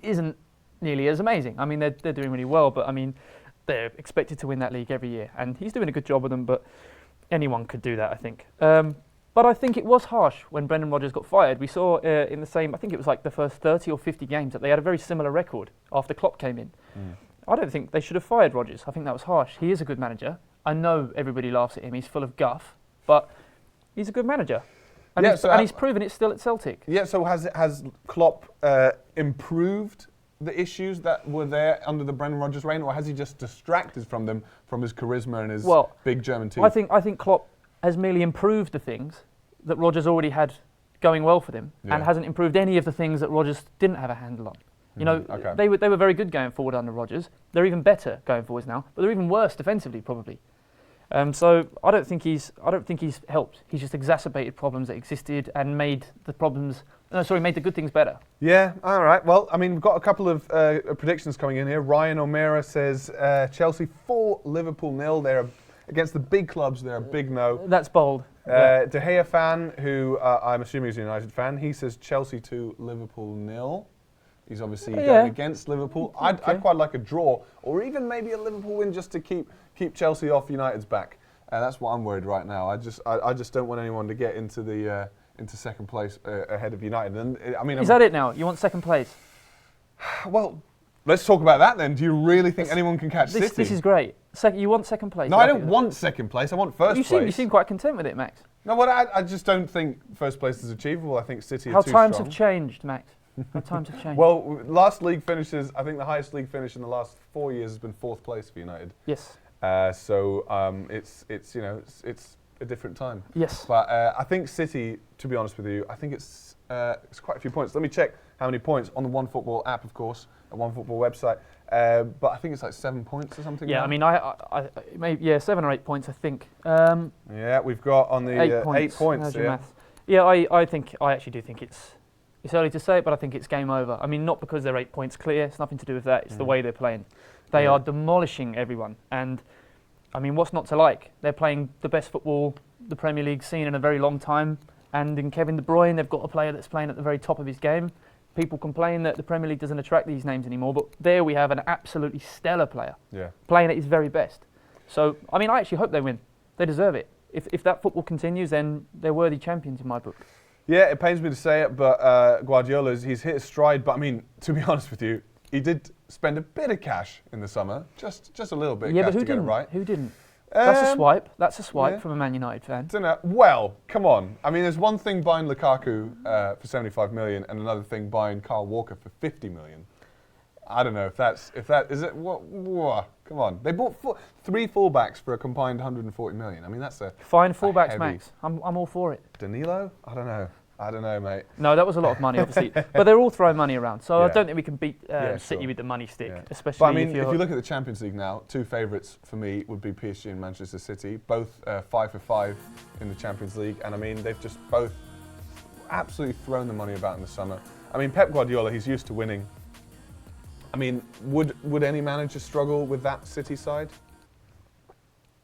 isn't nearly as amazing. I mean, they're doing really well, but I mean, they're expected to win that league every year, and he's doing a good job with them. But anyone could do that, I think. But I think it was harsh when Brendan Rodgers got fired. We saw in the same, I think it was like the first 30 or 50 games that they had a very similar record after Klopp came in. I don't think they should have fired Rodgers. I think that was harsh. He is a good manager. I know everybody laughs at him. He's full of guff, but he's a good manager. And, he's proven it still at Celtic. Yeah, so has Klopp improved the issues that were there under the Brendan Rodgers reign, or has he just distracted from them, from his charisma and his big German team? I think Klopp has merely improved the things that Rodgers already had going well for them, and hasn't improved any of the things that Rodgers didn't have a handle on. You know, they were very good going forward under Rodgers. They're even better going forwards now, but they're even worse defensively probably. So I don't think he's helped. He's just exacerbated problems that existed and made the good things better. Yeah, all right. Well, I mean, we've got a couple of predictions coming in here. Ryan O'Meara says Chelsea 4, Liverpool 0. They're against the big clubs. They're a big no. That's bold. De Gea fan, who I'm assuming is a United fan, he says Chelsea 2, Liverpool 0. He's obviously going against Liverpool. I'd quite like a draw, or even maybe a Liverpool win just to keep Chelsea off United's back. That's what I'm worried right now. I just don't want anyone to get into the into second place ahead of United. And I mean, is that it now? You want second place? Well, let's talk about that then. Do you really think anyone can catch City? This is great. You want second place? No, I don't want second place. I want first place. You seem quite content with it, Max. No, well, I just don't think first place is achievable. I think City are How too strong. times have changed, Max. How times have changed. Well, last league finishes, I think the highest league finish in the last 4 years has been 4th place for United. Yes. So it's you know it's a different time. Yes. But I think City, to be honest with you, I think it's quite a few points. Let me check how many points on the Onefootball app, of course, the Onefootball website. But I think it's like 7 points or something. Yeah, now. I mean, I maybe 7 or 8 points, I think. Yeah, we've got on the 8 points. 8 points. How's your maths? Yeah, I actually do think it's early to say it, but I think it's game over. I mean, not because they're 8 points clear. It's nothing to do with that. It's the way they're playing. They are demolishing everyone, and I mean, what's not to like? They're playing the best football the Premier League's seen in a very long time, and in Kevin De Bruyne, they've got a player that's playing at the very top of his game. People complain that the Premier League doesn't attract these names anymore, but there we have an absolutely stellar player playing at his very best. So, I mean, I actually hope they win. They deserve it. If that football continues, then they're worthy champions in my book. Yeah, it pains me to say it, but Guardiola's, he's hit a stride. But I mean, to be honest with you, he did spend a bit of cash in the summer, just a little bit of cash to get it right. Who didn't? That's a swipe. That's a swipe from a Man United fan. Dunno. Well, come on. I mean, there's one thing buying Lukaku for 75 million, and another thing buying Kyle Walker for 50 million. I don't know if that is it. What? Come on. They bought 3 fullbacks for a combined 140 million. I mean, that's a fine fullbacks, Max. I'm all for it. Danilo? I don't know, mate. No, that was a lot of money, obviously. But they're all throwing money around, so I don't think we can beat City with the money stick, especially. But I mean, if you look at the Champions League now, 2 favourites for me would be PSG and Manchester City, both 5 for 5 in the Champions League, and I mean, they've just both absolutely thrown the money about in the summer. I mean, Pep Guardiola, he's used to winning. I mean, would any manager struggle with that City side?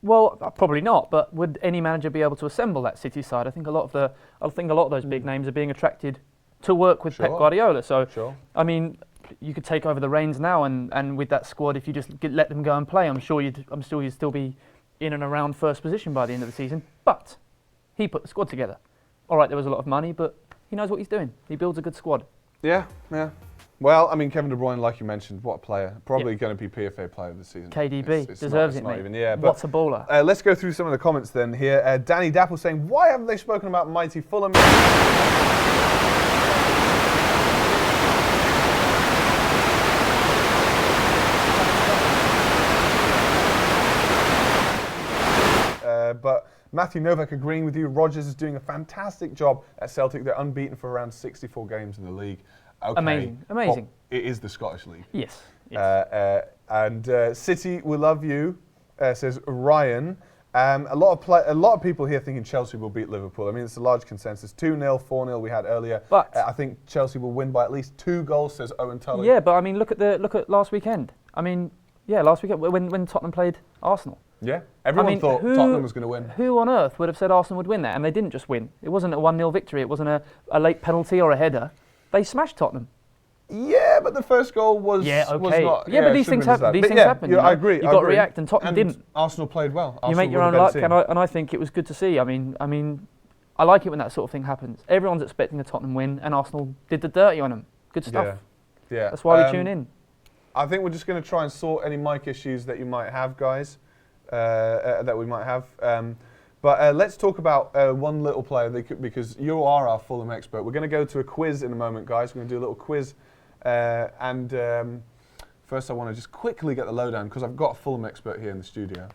Well, probably not. But would any manager be able to assemble that City side? I think a lot of those big names are being attracted to work with Pep Guardiola. So, I mean, you could take over the reins now, and with that squad, if you just let them go and play, I'm sure you'd still be in and around first position by the end of the season. But he put the squad together. All right, there was a lot of money, but he knows what he's doing. He builds a good squad. Yeah. Well, I mean, Kevin De Bruyne, like you mentioned, what a player. Probably going to be PFA player of the season. KDB, deserves it, mate. Even, what's a baller? Let's go through some of the comments then here. Danny Dapple saying, why haven't they spoken about mighty Fulham? But Matthew Novak agreeing with you. Rodgers is doing a fantastic job at Celtic. They're unbeaten for around 64 games in the league. Okay. Amazing. Well, it is the Scottish League. Yes. And City will love you, says Ryan. A lot of people here thinking Chelsea will beat Liverpool. I mean, it's a large consensus. 2-0, 4-0 we had earlier. But I think Chelsea will win by at least 2 goals, says Owen Tully. Yeah, but I mean, look at last weekend. I mean, last weekend when Tottenham played Arsenal. Yeah, everyone thought Tottenham was going to win. Who on earth would have said Arsenal would win that? And they didn't just win. It wasn't a 1-0 victory. It wasn't a late penalty or a header. They smashed Tottenham. Yeah, but the first goal was okay. was not. But these things happen. These things happen. I agree. You've got to react, and Tottenham didn't. Arsenal played well. You make your own luck, and I think it was good to see. I mean, I like it when that sort of thing happens. Everyone's expecting a Tottenham win, and Arsenal did the dirty on them. Good stuff. Yeah. That's why we tune in. I think we're just going to try and sort any mic issues that you might have, guys. That we might have. But let's talk about one little player because you are our Fulham expert. We're going to go to a quiz in a moment, guys. We're going to do a little quiz. First, I want to just quickly get the lowdown because I've got a Fulham expert here in the studio.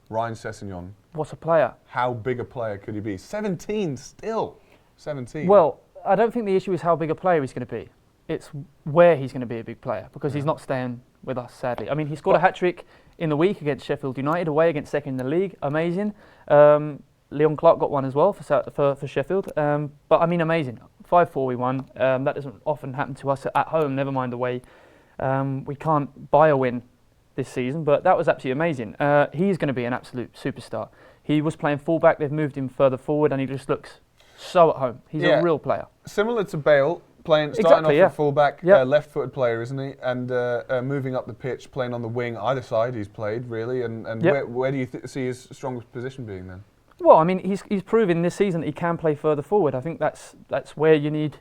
Ryan Sessegnon. What a player. How big a player could he be? 17 still. 17. Well, I don't think the issue is how big a player he's going to be. It's where he's going to be a big player because he's not staying with us, sadly. I mean, he scored a hat-trick in the week against Sheffield United, away against second in the league. Amazing. Leon Clark got one as well for Sheffield. But, I mean, amazing. 5-4 we won. That doesn't often happen to us at home, never mind away. We can't buy a win this season, but that was absolutely amazing. He's going to be an absolute superstar. He was playing fullback. They've moved him further forward, and he just looks so at home. He's a real player. Similar to Bale, starting off at fullback, Yep. left-footed player, isn't he? And moving up the pitch, playing on the wing, either side he's played really. And Yep. where do you see his strongest position being then? Well, I mean, he's proven this season that he can play further forward. I think that's where you need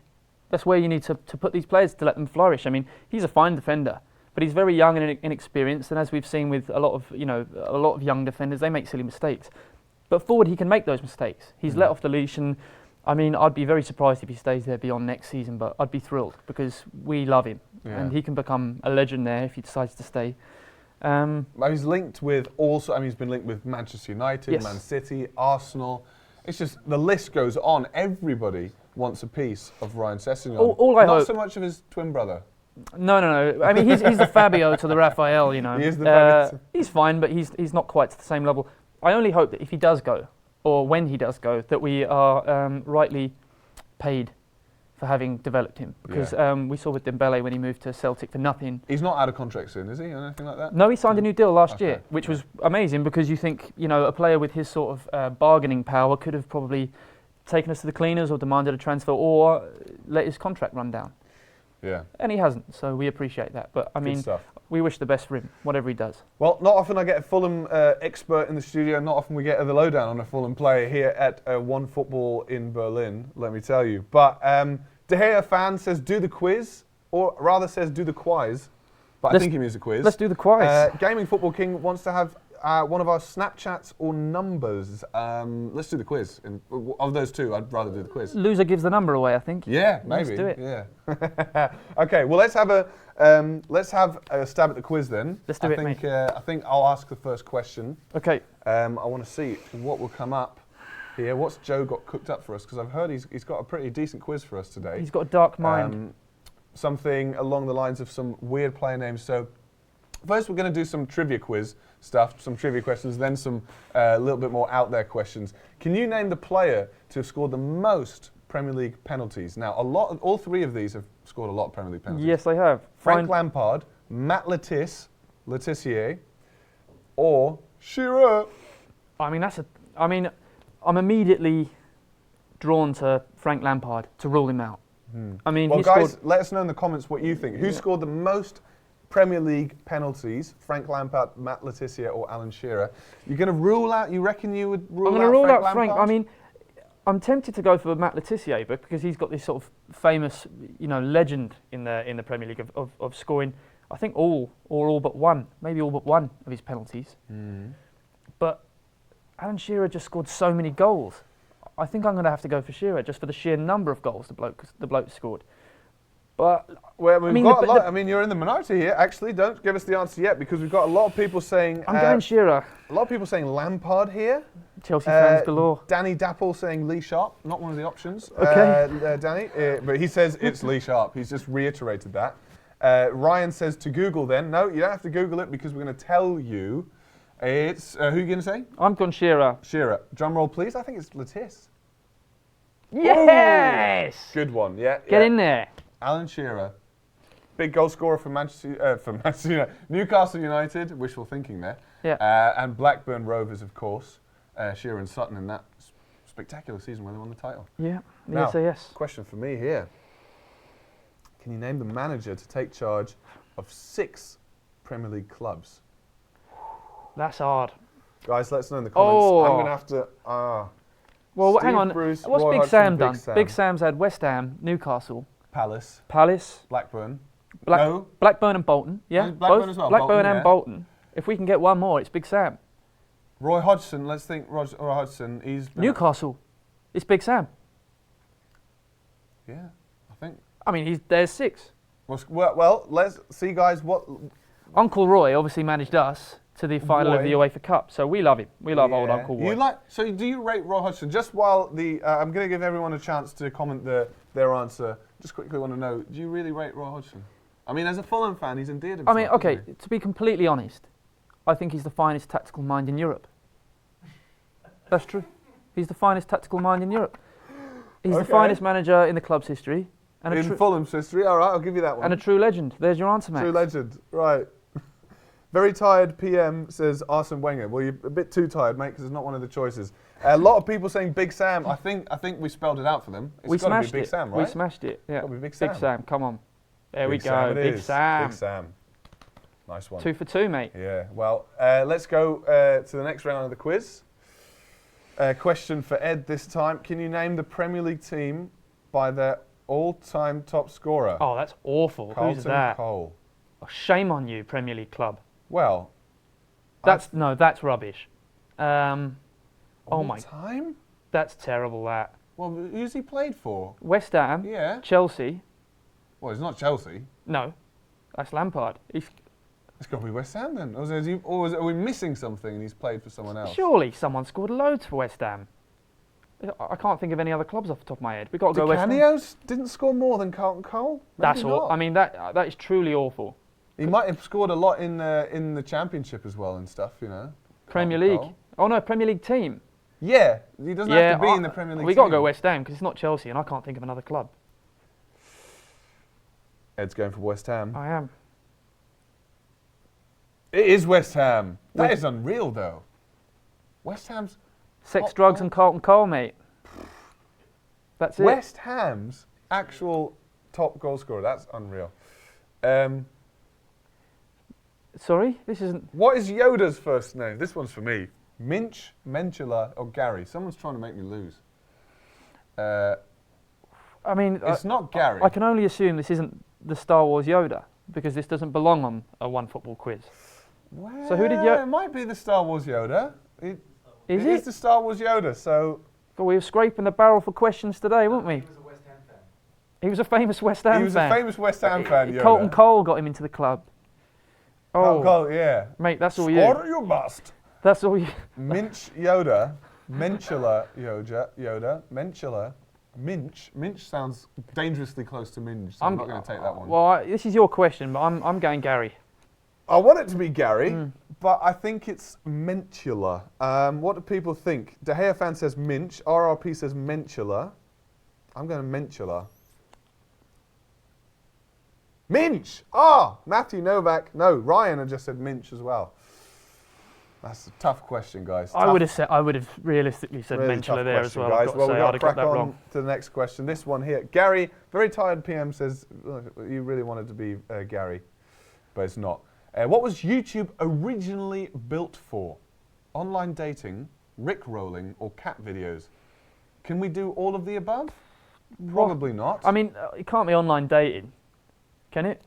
to put these players to let them flourish. I mean, he's a fine defender, but he's very young and inexperienced. And as we've seen with a lot of young defenders, they make silly mistakes. But forward, he can make those mistakes. He's let off the leash, and I mean, I'd be very surprised if he stays there beyond next season. But I'd be thrilled because we love him, and he can become a legend there if he decides to stay. He's linked with he's been linked with Manchester United, Yes. Man City, Arsenal. It's just the list goes on. Everybody wants a piece of Ryan Sessegnon. Not Not so much of his twin brother. No. I mean, he's the Fabio to the Raphael. You know, He is the Fabio. He's fine, but he's not quite to the same level. I only hope that if he does go, or when he does go, that we are rightly paid for having developed him. Because we saw with Dembele when he moved to Celtic for nothing. He's not out of contract soon, is he, or anything like that? No, he signed a new deal last year, which was amazing because you think, a player with his sort of bargaining power could have probably taken us to the cleaners or demanded a transfer or let his contract run down. Yeah. And he hasn't, so we appreciate that. But I mean, we wish the best for him, whatever he does. Well, not often I get a Fulham expert in the studio. Not often we get the lowdown on a Fulham player here at Onefootball in Berlin, let me tell you. But De Gea fan says do the quiz, or rather says do the quiz. But I think he means the quiz. Let's do the quiz. Gaming Football King wants to have one of our Snapchats or numbers. Let's do the quiz. Of those two, I'd rather do the quiz. Loser gives the number away, I think. Yeah, maybe. Let's do it. Yeah. Okay. Well, let's have a stab at the quiz then. Let's do it, mate. I think I'll ask the first question. Okay. I want to see what will come up here. What's Joe got cooked up for us? Because I've heard he's got a pretty decent quiz for us today. He's got a dark mind. Something along the lines of some weird player names. So first, we're going to do some trivia quiz stuff, some trivia questions, then some little bit more out there questions. Can you name the player to have scored the most Premier League penalties? Now, all three of these have scored a lot of Premier League penalties. Yes, they have. Frank Lampard, Matt Letizia, or Shearer. I'm immediately drawn to Frank Lampard to rule him out. I mean, well, guys, let us know in the comments what you think. Who scored the most Premier League penalties? Frank Lampard, Matt Letizia, or Alan Shearer? You're going to rule out? You reckon you would rule out? I'm going to rule out Frank. I mean, I'm tempted to go for Matt Letizia, but because he's got this sort of famous, legend in the Premier League of scoring. I think all but one, maybe all but one of his penalties. But Alan Shearer just scored so many goals. I think I'm going to have to go for Shearer just for the sheer number of goals the bloke scored. But you're in the minority here. Actually, don't give us the answer yet because we've got a lot of people saying. I'm going Shearer. A lot of people saying Lampard here. Chelsea fans galore. Danny Dapple saying Lee Sharp, not one of the options. Okay. Danny, but he says it's Lee Sharp. He's just reiterated that. Ryan says to Google then. No, you don't have to Google it because we're going to tell you. It's who are you going to say? I'm going Shearer. Shearer. Drum roll, please. I think it's Letizia. Yes. Ooh, good one. Yeah. Get in there. Alan Shearer, big goal scorer for Manchester United. Newcastle United. Wishful thinking there. Yeah. And Blackburn Rovers, of course. Shearer and Sutton in that spectacular season where they won the title. Yeah. Now, yes. Question for me here. Can you name the manager to take charge of 6 Premier League clubs? That's hard. Guys, let us know in the comments. I'm going to have to... well, Steve hang on. Bruce, What's Roy Big Hodgson, Sam done? Sam. Big Sam's had West Ham, Newcastle, Palace, Blackburn. No. Blackburn and Bolton. Yeah, Blackburn both. as well. Blackburn and yeah. Bolton. If we can get one more, it's Big Sam. Roy Hodgson, let's think. Roy Hodgson, he's... Newcastle. It's Big Sam. Yeah, I think. I mean, there's 6. Well, let's see, guys, what... Uncle Roy obviously managed us to the final of the UEFA Cup, so we love him. We love old Uncle Roy. So do you rate Roy Hodgson? Just while I'm going to give everyone a chance to comment their answer. Just quickly want to know, do you really rate Roy Hodgson? I mean, as a Fulham fan, he's endeared himself. I mean, okay, to be completely honest, I think he's the finest tactical mind in Europe. That's true. He's the finest tactical mind in Europe. He's the finest manager in the club's history. And in Fulham's history, all right, I'll give you that one. And a true legend. There's your answer, mate. True legend, right. Very tired PM says Arsene Wenger. Well, you're a bit too tired, mate, because it's not one of the choices. A lot of people saying Big Sam. I think we spelled it out for them. It's got to be Big Sam, right? We smashed it. Yeah. Got to be Big Sam. Big Sam. Come on. There we Sam go. Big Sam. Big Sam. Nice one. 2 for 2, mate. Yeah. Well, let's go to the next round of the quiz. Question for Ed this time. Can you name the Premier League team by their all-time top scorer? Oh, that's awful. Carlton Who's that? Cole. Oh, shame on you, Premier League club. Well, that's rubbish. Oh my! Time? That's terrible. That. Well, who's he played for? West Ham. Yeah. Chelsea. Well, it's not Chelsea. No, that's Lampard. It's got to be West Ham then. Are we missing something and he's played for someone else? Surely someone scored loads for West Ham. I can't think of any other clubs off the top of my head. We've got to go West Ham. Canio's didn't score more than Carlton Cole? That's all. I mean, that is truly awful. He might have scored a lot in the Championship as well and stuff, you know. Premier League. Oh no, Premier League team. Yeah, he doesn't have to be in the Premier League. We've got to go West Ham because it's not Chelsea, and I can't think of another club. Ed's going for West Ham. I am. It is West Ham. That is unreal, though. West Ham's Sex, drugs, and Carlton Cole, mate. That's it. West Ham's actual top goal scorer. That's unreal. Sorry, this isn't. What is Yoda's first name? This one's for me. Minch, Menchula, or Gary? Someone's trying to make me lose. I mean, it's not Gary. I can only assume this isn't the Star Wars Yoda because this doesn't belong on a Onefootball quiz. Well, so who did Yoda? It might be the Star Wars Yoda. It is the Star Wars Yoda. So. God, we were scraping the barrel for questions today, weren't we? He was a famous West Ham fan. He was a famous West Ham fan. Yoda. Carlton Cole got him into the club. Oh, Cole, yeah. Mate, that's all Score you must. That's all you. Minch Yoda, Menchula Yoda, Menchula, Minch. Minch sounds dangerously close to Minge, so I'm not going to take that one. Well, this is your question, but I'm going Gary. I want it to be Gary, but I think it's Menchula. What do people think? De Gea fan says Minch. RRP says Menchula. I'm going Menchula. Minch! Matthew Novak. No, Ryan had just said Minch as well. That's a tough question, guys. I would have realistically said really Menchula there as well. Guys. I've got to say, I'd have got that wrong. To the next question. This one here. Gary, very tired PM says, you really wanted to be Gary, but it's not. What was YouTube originally built for? Online dating, Rickrolling, or cat videos? Can we do all of the above? Probably not. I mean, it can't be online dating, can it?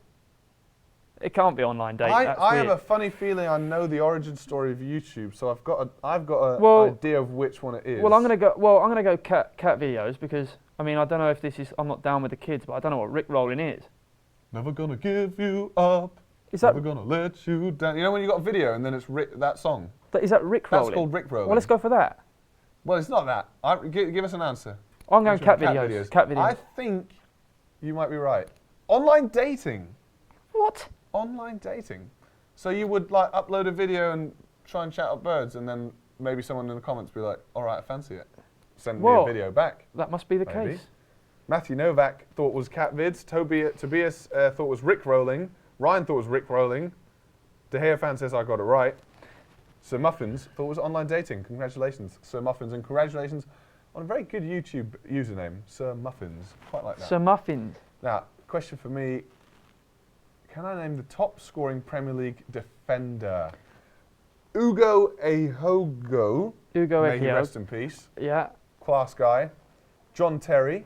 It can't be online dating. I have a funny feeling I know the origin story of YouTube, so I've got an idea of which one it is. Well, I'm gonna go cat videos because I mean I don't know if this is. I'm not down with the kids, but I don't know what Rickrolling is. Never gonna give you up. Is that? Never gonna let you down. You know when you got a video and then it's that song. Is that Rickrolling? That's called Rickrolling. Well, let's go for that. Well, it's not that. Give us an answer. I'm going cat videos. Cat videos. I think you might be right. Online dating. What? Online dating. So you would like upload a video and try and chat up birds, and then maybe someone in the comments be like, "All right, I fancy it." Send me a video back. That must be the case. Matthew Novak thought was cat vids. Tobias thought was Rickrolling. Ryan thought was Rickrolling. De Gea fan says I got it right. Sir Muffins thought it was online dating. Congratulations, Sir Muffins, and congratulations on a very good YouTube username, Sir Muffins. Quite like that. Sir Muffins. Now, question for me. Can I name the top scoring Premier League defender? Ugo Ehogo. May he rest in peace. Yeah. Class guy. John Terry.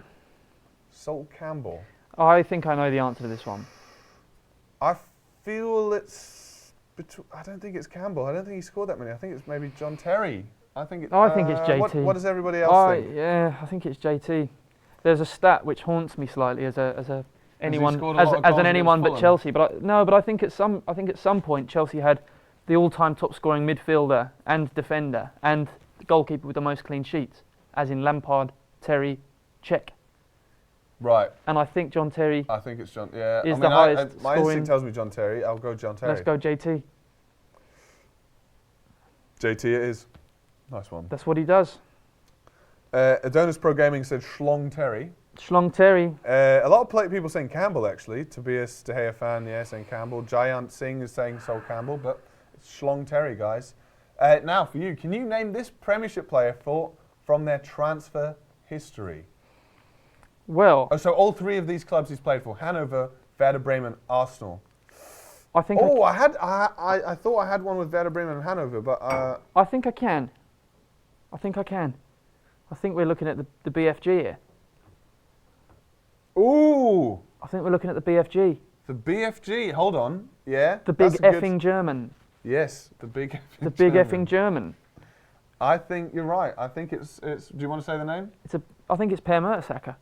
Sol Campbell. I think I know the answer to this one. I feel it's... I don't think it's Campbell. I don't think he scored that many. I think it's maybe John Terry. I think it's JT. What does everybody else think? Yeah, I think it's JT. There's a stat which haunts me slightly as anyone but Chelsea. But I think at some point Chelsea had the all-time top-scoring midfielder and defender and goalkeeper with the most clean sheets, as in Lampard, Terry, Cech. Right. And I think John Terry. I think it's John. Yeah. Is the highest my instinct tells me John Terry. I'll go John Terry. Let's go JT. JT it is. Nice one. That's what he does. Adonis Pro Gaming said Schlong Terry. Schlong Terry. A lot of people saying Campbell actually. Tobias De Gea fan, yeah, saying Campbell. Jayant Singh is saying Sol Campbell, but Schlong Terry, guys. Now for you, can you name this Premiership player from their transfer history? Well, so all three of these clubs he's played for: Hanover, Werder Bremen, Arsenal. I think. I thought I had one with Werder Bremen and Hanover, but I think I can. I think we're looking at the BFG here. Ooh! I think we're looking at the BFG. The BFG. Hold on. Yeah. The big effing German. Yes, the big effing The big effing German. I think you're right. I think it's. Do you want to say the name? I think it's Per Mertesacker.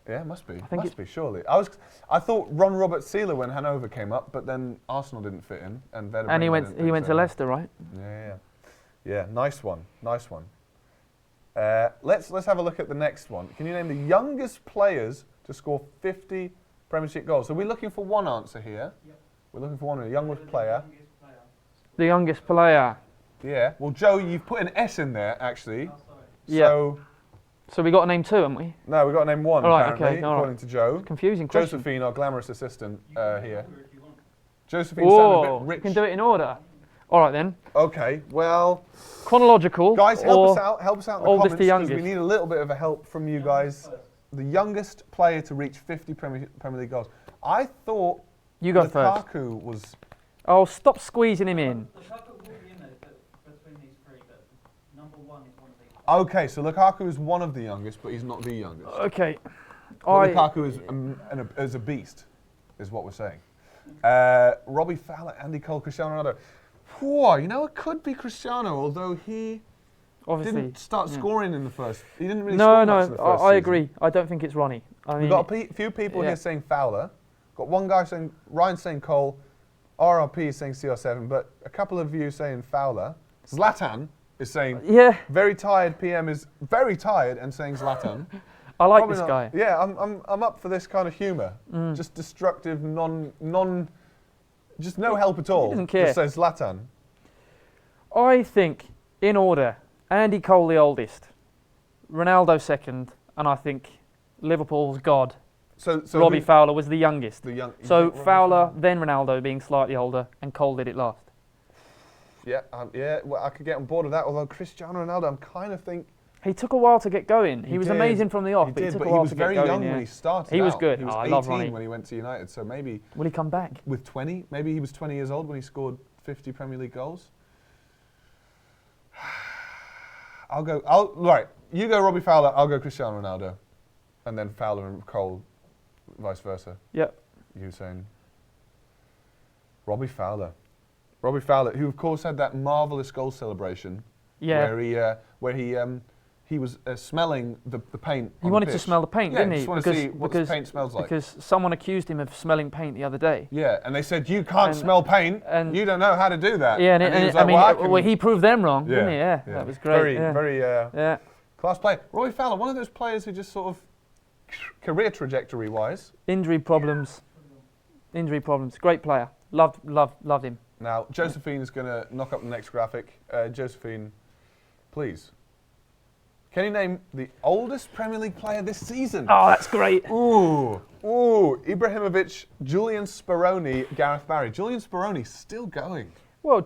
Yeah, it must be. I think must be, surely. I thought Ron Robert Seeler when Hanover came up, but then Arsenal didn't fit in, and Werder And he Bremen went to Leicester, right? Yeah. Nice one. Let's have a look at the next one. Can you name the youngest players to score 50 Premiership goals? So we're looking for one answer here. Yep. We're looking for one. The youngest player. The youngest player. Yeah. Well, Joe, you've put an S in there actually. Oh, sorry. So. So we got to name two, haven't we? No, we've got to name one, apparently, according to Joe. Confusing question. Josephine, our glamorous assistant here. Josephine sounded a bit rich. You can do it in order. All right, then. Okay, well... Chronological. Guys, help us out in the comments, because we need a little bit of a help from you guys. The youngest player to reach 50 Premier League goals. I thought you go Lukaku first. was... Oh, stop squeezing him in. Lukaku will be in there between these three, but number one is one of these. Okay, so Lukaku is one of the youngest, but he's not the youngest. Okay. Lukaku is a beast, is what we're saying. Robbie Fowler, Andy Cole, Cristiano Ronaldo. Whoa, it could be Cristiano, although he didn't start scoring in the first. He didn't really score much in the first I season. agree. I don't think it's Ronnie. We've got a few people here saying Fowler. Got one guy saying, Ryan saying Cole, RRP is saying CR7, but a couple of you saying Fowler. Zlatan is saying, very tired PM is very tired and saying Zlatan. I like this guy. Yeah, I'm up for this kind of humour. Just destructive, just no help at all. He doesn't care. Just says Zlatan. I think, in order, Andy Cole the oldest, Ronaldo second, and I think Liverpool's god, so Robbie Fowler was the youngest. So Fowler, then Ronaldo being slightly older, and Cole did it last. Yeah, well, I could get on board with that, although Cristiano Ronaldo, I kind of think... He took a while to get going. He was amazing from the off, but he took a while to get going. He was very young when he started. He was good. He was I 18 love Ronnie. when he went to United, so maybe... Will he come back? With 20? Maybe he was 20 years old when he scored 50 Premier League goals. Right, you go Robbie Fowler, I'll go Cristiano Ronaldo. And then Fowler and Cole, vice versa. Yep. You saying Robbie Fowler. Robbie Fowler, who of course had that marvellous goal celebration. Yeah. Where he was smelling the paint. He wanted to smell the paint, didn't he? Just want to see what the paint smells like. Because someone accused him of smelling paint the other day. Yeah, and they said, you can't smell paint, and you don't know how to do that. Yeah, and he proved them wrong, didn't he? Yeah, that was great. Very class player. Robbie Fowler, one of those players who just sort of, career trajectory-wise. Injury problems. Great player. Loved him. Now, Josephine is going to knock up the next graphic. Josephine, please. Can you name the oldest Premier League player this season? Oh, that's great. Ooh. Ibrahimovic, Julian Speroni, Gareth Barry. Julian Speroni still going. Well, I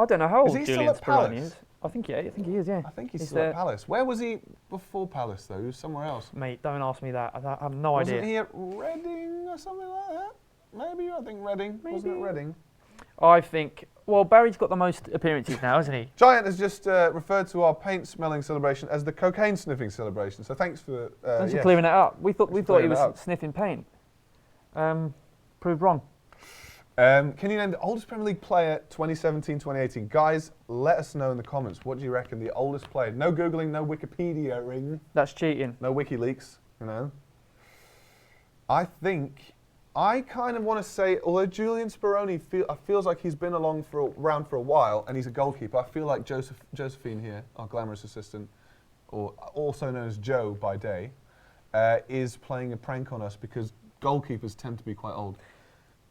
don't know how old Julian Speroni is. I think he is, yeah. I think he's still at Palace. Where was he before Palace, though? He was somewhere else. Mate, don't ask me that. I have no idea. Wasn't he at Reading or something like that? Maybe, I think Reading. Maybe. Wasn't it Reading? I think, Barry's got the most appearances now, hasn't he? Giant has just referred to our paint-smelling celebration as the cocaine-sniffing celebration, so thanks for... thanks for clearing that up. We thought he was sniffing paint. Proved wrong. Can you name the oldest Premier League player 2017-2018? Guys, let us know in the comments. What do you reckon the oldest player? No Googling, no Wikipedia-ing. That's cheating. No WikiLeaks, I kind of want to say, although Julian Speroni feels like he's been around for a while, and he's a goalkeeper, I feel like Josephine here, our glamorous assistant, or also known as Joe by day, is playing a prank on us because goalkeepers tend to be quite old.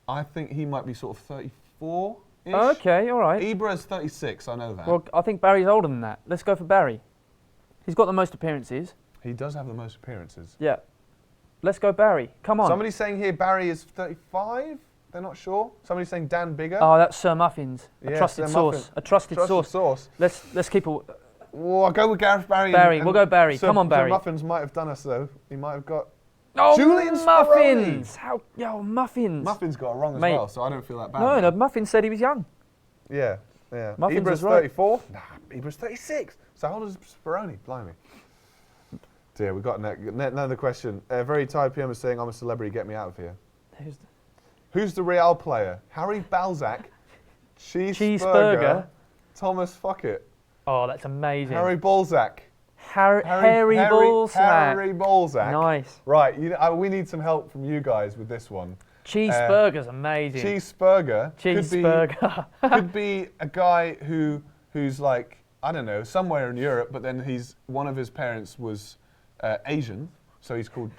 I think he might be sort of 34-ish. Okay, all right. Ibra's 36, I know that. Well, I think Barry's older than that. Let's go for Barry. He's got the most appearances. He does have the most appearances. Yeah. Let's go Barry. Come on. Somebody's saying here Barry is 35? They're not sure. Somebody's saying Dan Bigger. Oh, that's Sir Muffins. A Yeah, trusted Sir source. Muffin. A trusted source. Let's keep a. Oh, I'll go with Gareth Barry. Barry, we'll go Barry. Come on, Barry. Sir Muffins might have done us though. He might have got. Oh, Julian Muffins! Muffins. Muffins got it wrong as Mate. well, so I don't feel that bad. No, Muffins said he was young. Yeah. Muffins Ibra's was right. 34. Nah, Ibra's 36. So how old is Speroni? Blimey. Dear, we've got another question. Very tired PM is saying, I'm a celebrity, get me out of here. Who's the Real player? Harry Balzac, Cheeseburger, Thomas Fuckett. Oh, that's amazing. Harry Balzac. Harry Balzac. Harry Balzac. Nice. Right, we need some help from you guys with this one. Cheeseburger's amazing. Cheeseburger. Cheeseburger. Could be a guy who's like, I don't know, somewhere in Europe, but then one of his parents was Asian, so he's called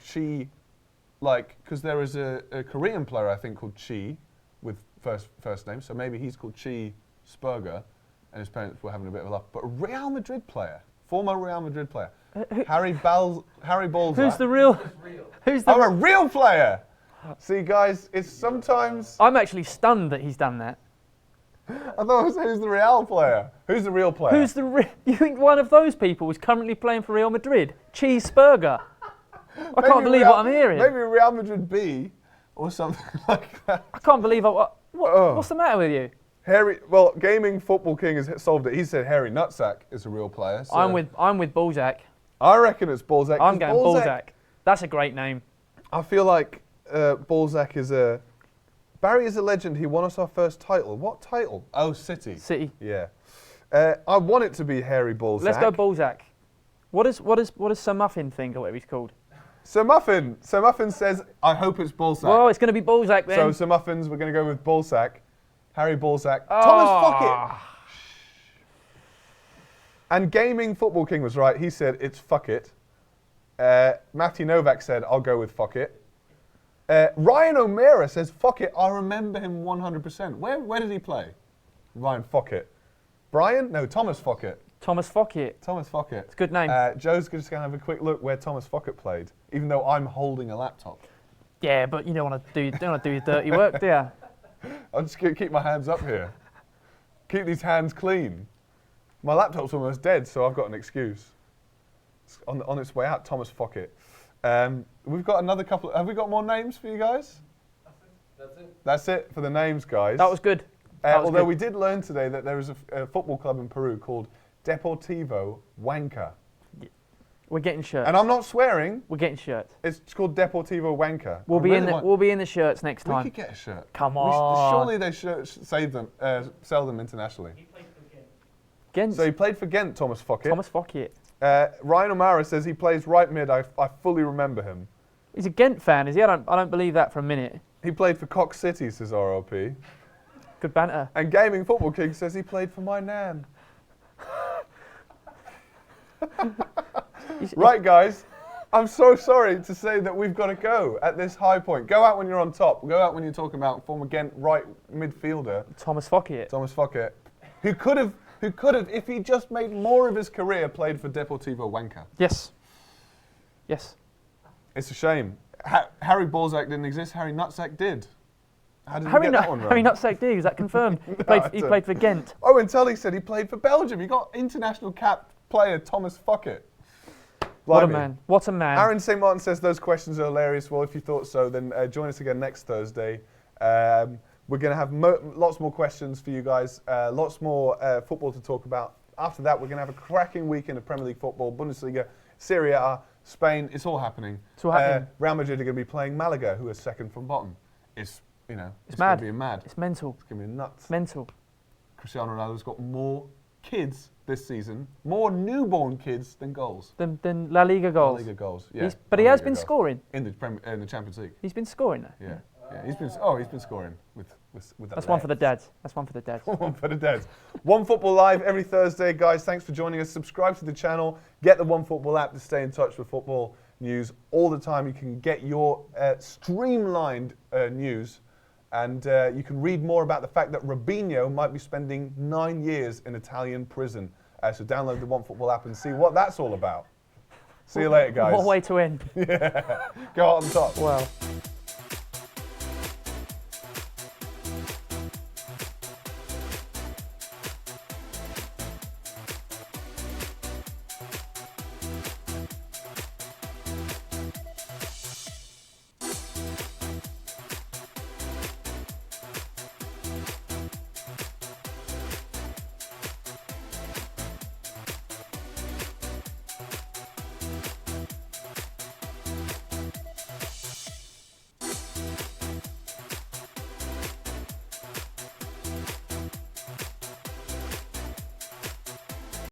because there is a Korean player I think called Chi with first name, so maybe he's called Cheeseburger, and his parents were having a bit of a laugh. But a Real Madrid player, former Real Madrid player, Harry Balzac. Who's the real? A real player. See, guys, it's sometimes. I'm actually stunned that he's done that. I thought it was who's the Real player. Who's the real player? You think one of those people is currently playing for Real Madrid? Cheeseburger. I can't believe what I'm hearing. Maybe Real Madrid B or something like that. I can't believe what's the matter with you? Gaming Football King has solved it. He said Harry Nutsack is a real player. So I'm with Balzac. I reckon it's Balzac. I'm going Balzac. That's a great name. I feel like Balzac is Barry is a legend. He won us our first title. What title? Oh, City. City. Yeah. I want it to be Harry Balzac. Let's go Balzac. What does Sir Muffin think, or whatever he's called? Sir Muffin says, I hope it's Balzac. Well, it's going to be Balzac then. So Sir Muffins, we're going to go with Balzac. Harry Balzac. Oh. Thomas Fuckett. And Gaming Football King was right. He said it's Fuckett. Matthew Novak said, I'll go with Fuckett. Ryan O'Meara says, Fuckett, I remember him 100%. Where did he play? Ryan Fuckett. Brian? No, Thomas Fuckett. Thomas Fuckett. Thomas Fuckett. It's a good name. Joe's just going to have a quick look where Thomas Fuckett played, even though I'm holding a laptop. Yeah, but you don't want to do your dirty work, do you? I'm just going to keep my hands up here. Keep these hands clean. My laptop's almost dead, so I've got an excuse. It's on its way out, Thomas Fuckett. We've got another couple. Have we got more names for you guys? That's it. That's it for the names, guys. That was good. Although we did learn today that there is a football club in Peru called Deportivo Huanca. We're getting shirts. And I'm not swearing. We're getting shirts. It's called Deportivo Huanca. We'll be in the shirts next time. We could get a shirt. Come on. Surely they should sell them internationally. He played for Ghent. Ghent. So he played for Ghent, Thomas Fuckett. Thomas Fuckett. Ryan O'Mara says he plays right mid. I fully remember him. He's a Ghent fan, is he? I don't believe that for a minute. He played for Cox City, says RLP. Good banter. And Gaming Football King says he played for my nan. Right, guys. I'm so sorry to say that we've got to go at this high point. Go out when you're on top. Go out when you're talking about former Ghent right midfielder. Thomas Fuckett. Thomas Fuckett. Who could have, if he just made more of his career, played for Deportivo Huanca. Yes. Yes. It's a shame. Harry Balzac didn't exist. Harry Nutsack did. How did you get that one right? Harry Nutsack did. Is that confirmed? He played for Ghent. Owen Tully said he played for Belgium. He got international cap player Thomas Fuckett. What a man. What a man. Aaron St. Martin says those questions are hilarious. Well, if you thought so, then join us again next Thursday. We're going to have lots more questions for you guys, lots more football to talk about. After that, we're going to have a cracking weekend of Premier League football, Bundesliga, Serie A, Spain. It's all happening. It's all happening. Real Madrid are going to be playing Malaga, who are second from bottom. It's mad. going to be mad. It's mental. It's going to be nuts. It's mental. Cristiano Ronaldo's got more kids this season, more newborn kids than goals. Than La Liga goals. La Liga goals, yeah. But he has been scoring. In the Champions League. He's been scoring though. Yeah. Yeah, he's been scoring with that. That's one for the dads. That's one for the dads. One for the dads. OneFootball Live every Thursday, guys. Thanks for joining us. Subscribe to the channel. Get the OneFootball app to stay in touch with football news all the time. You can get your streamlined news, and you can read more about the fact that Robinho might be spending 9 years in Italian prison. So download the OneFootball app and see what that's all about. See you later, guys. What a way to end. Yeah. Go out on top. Well.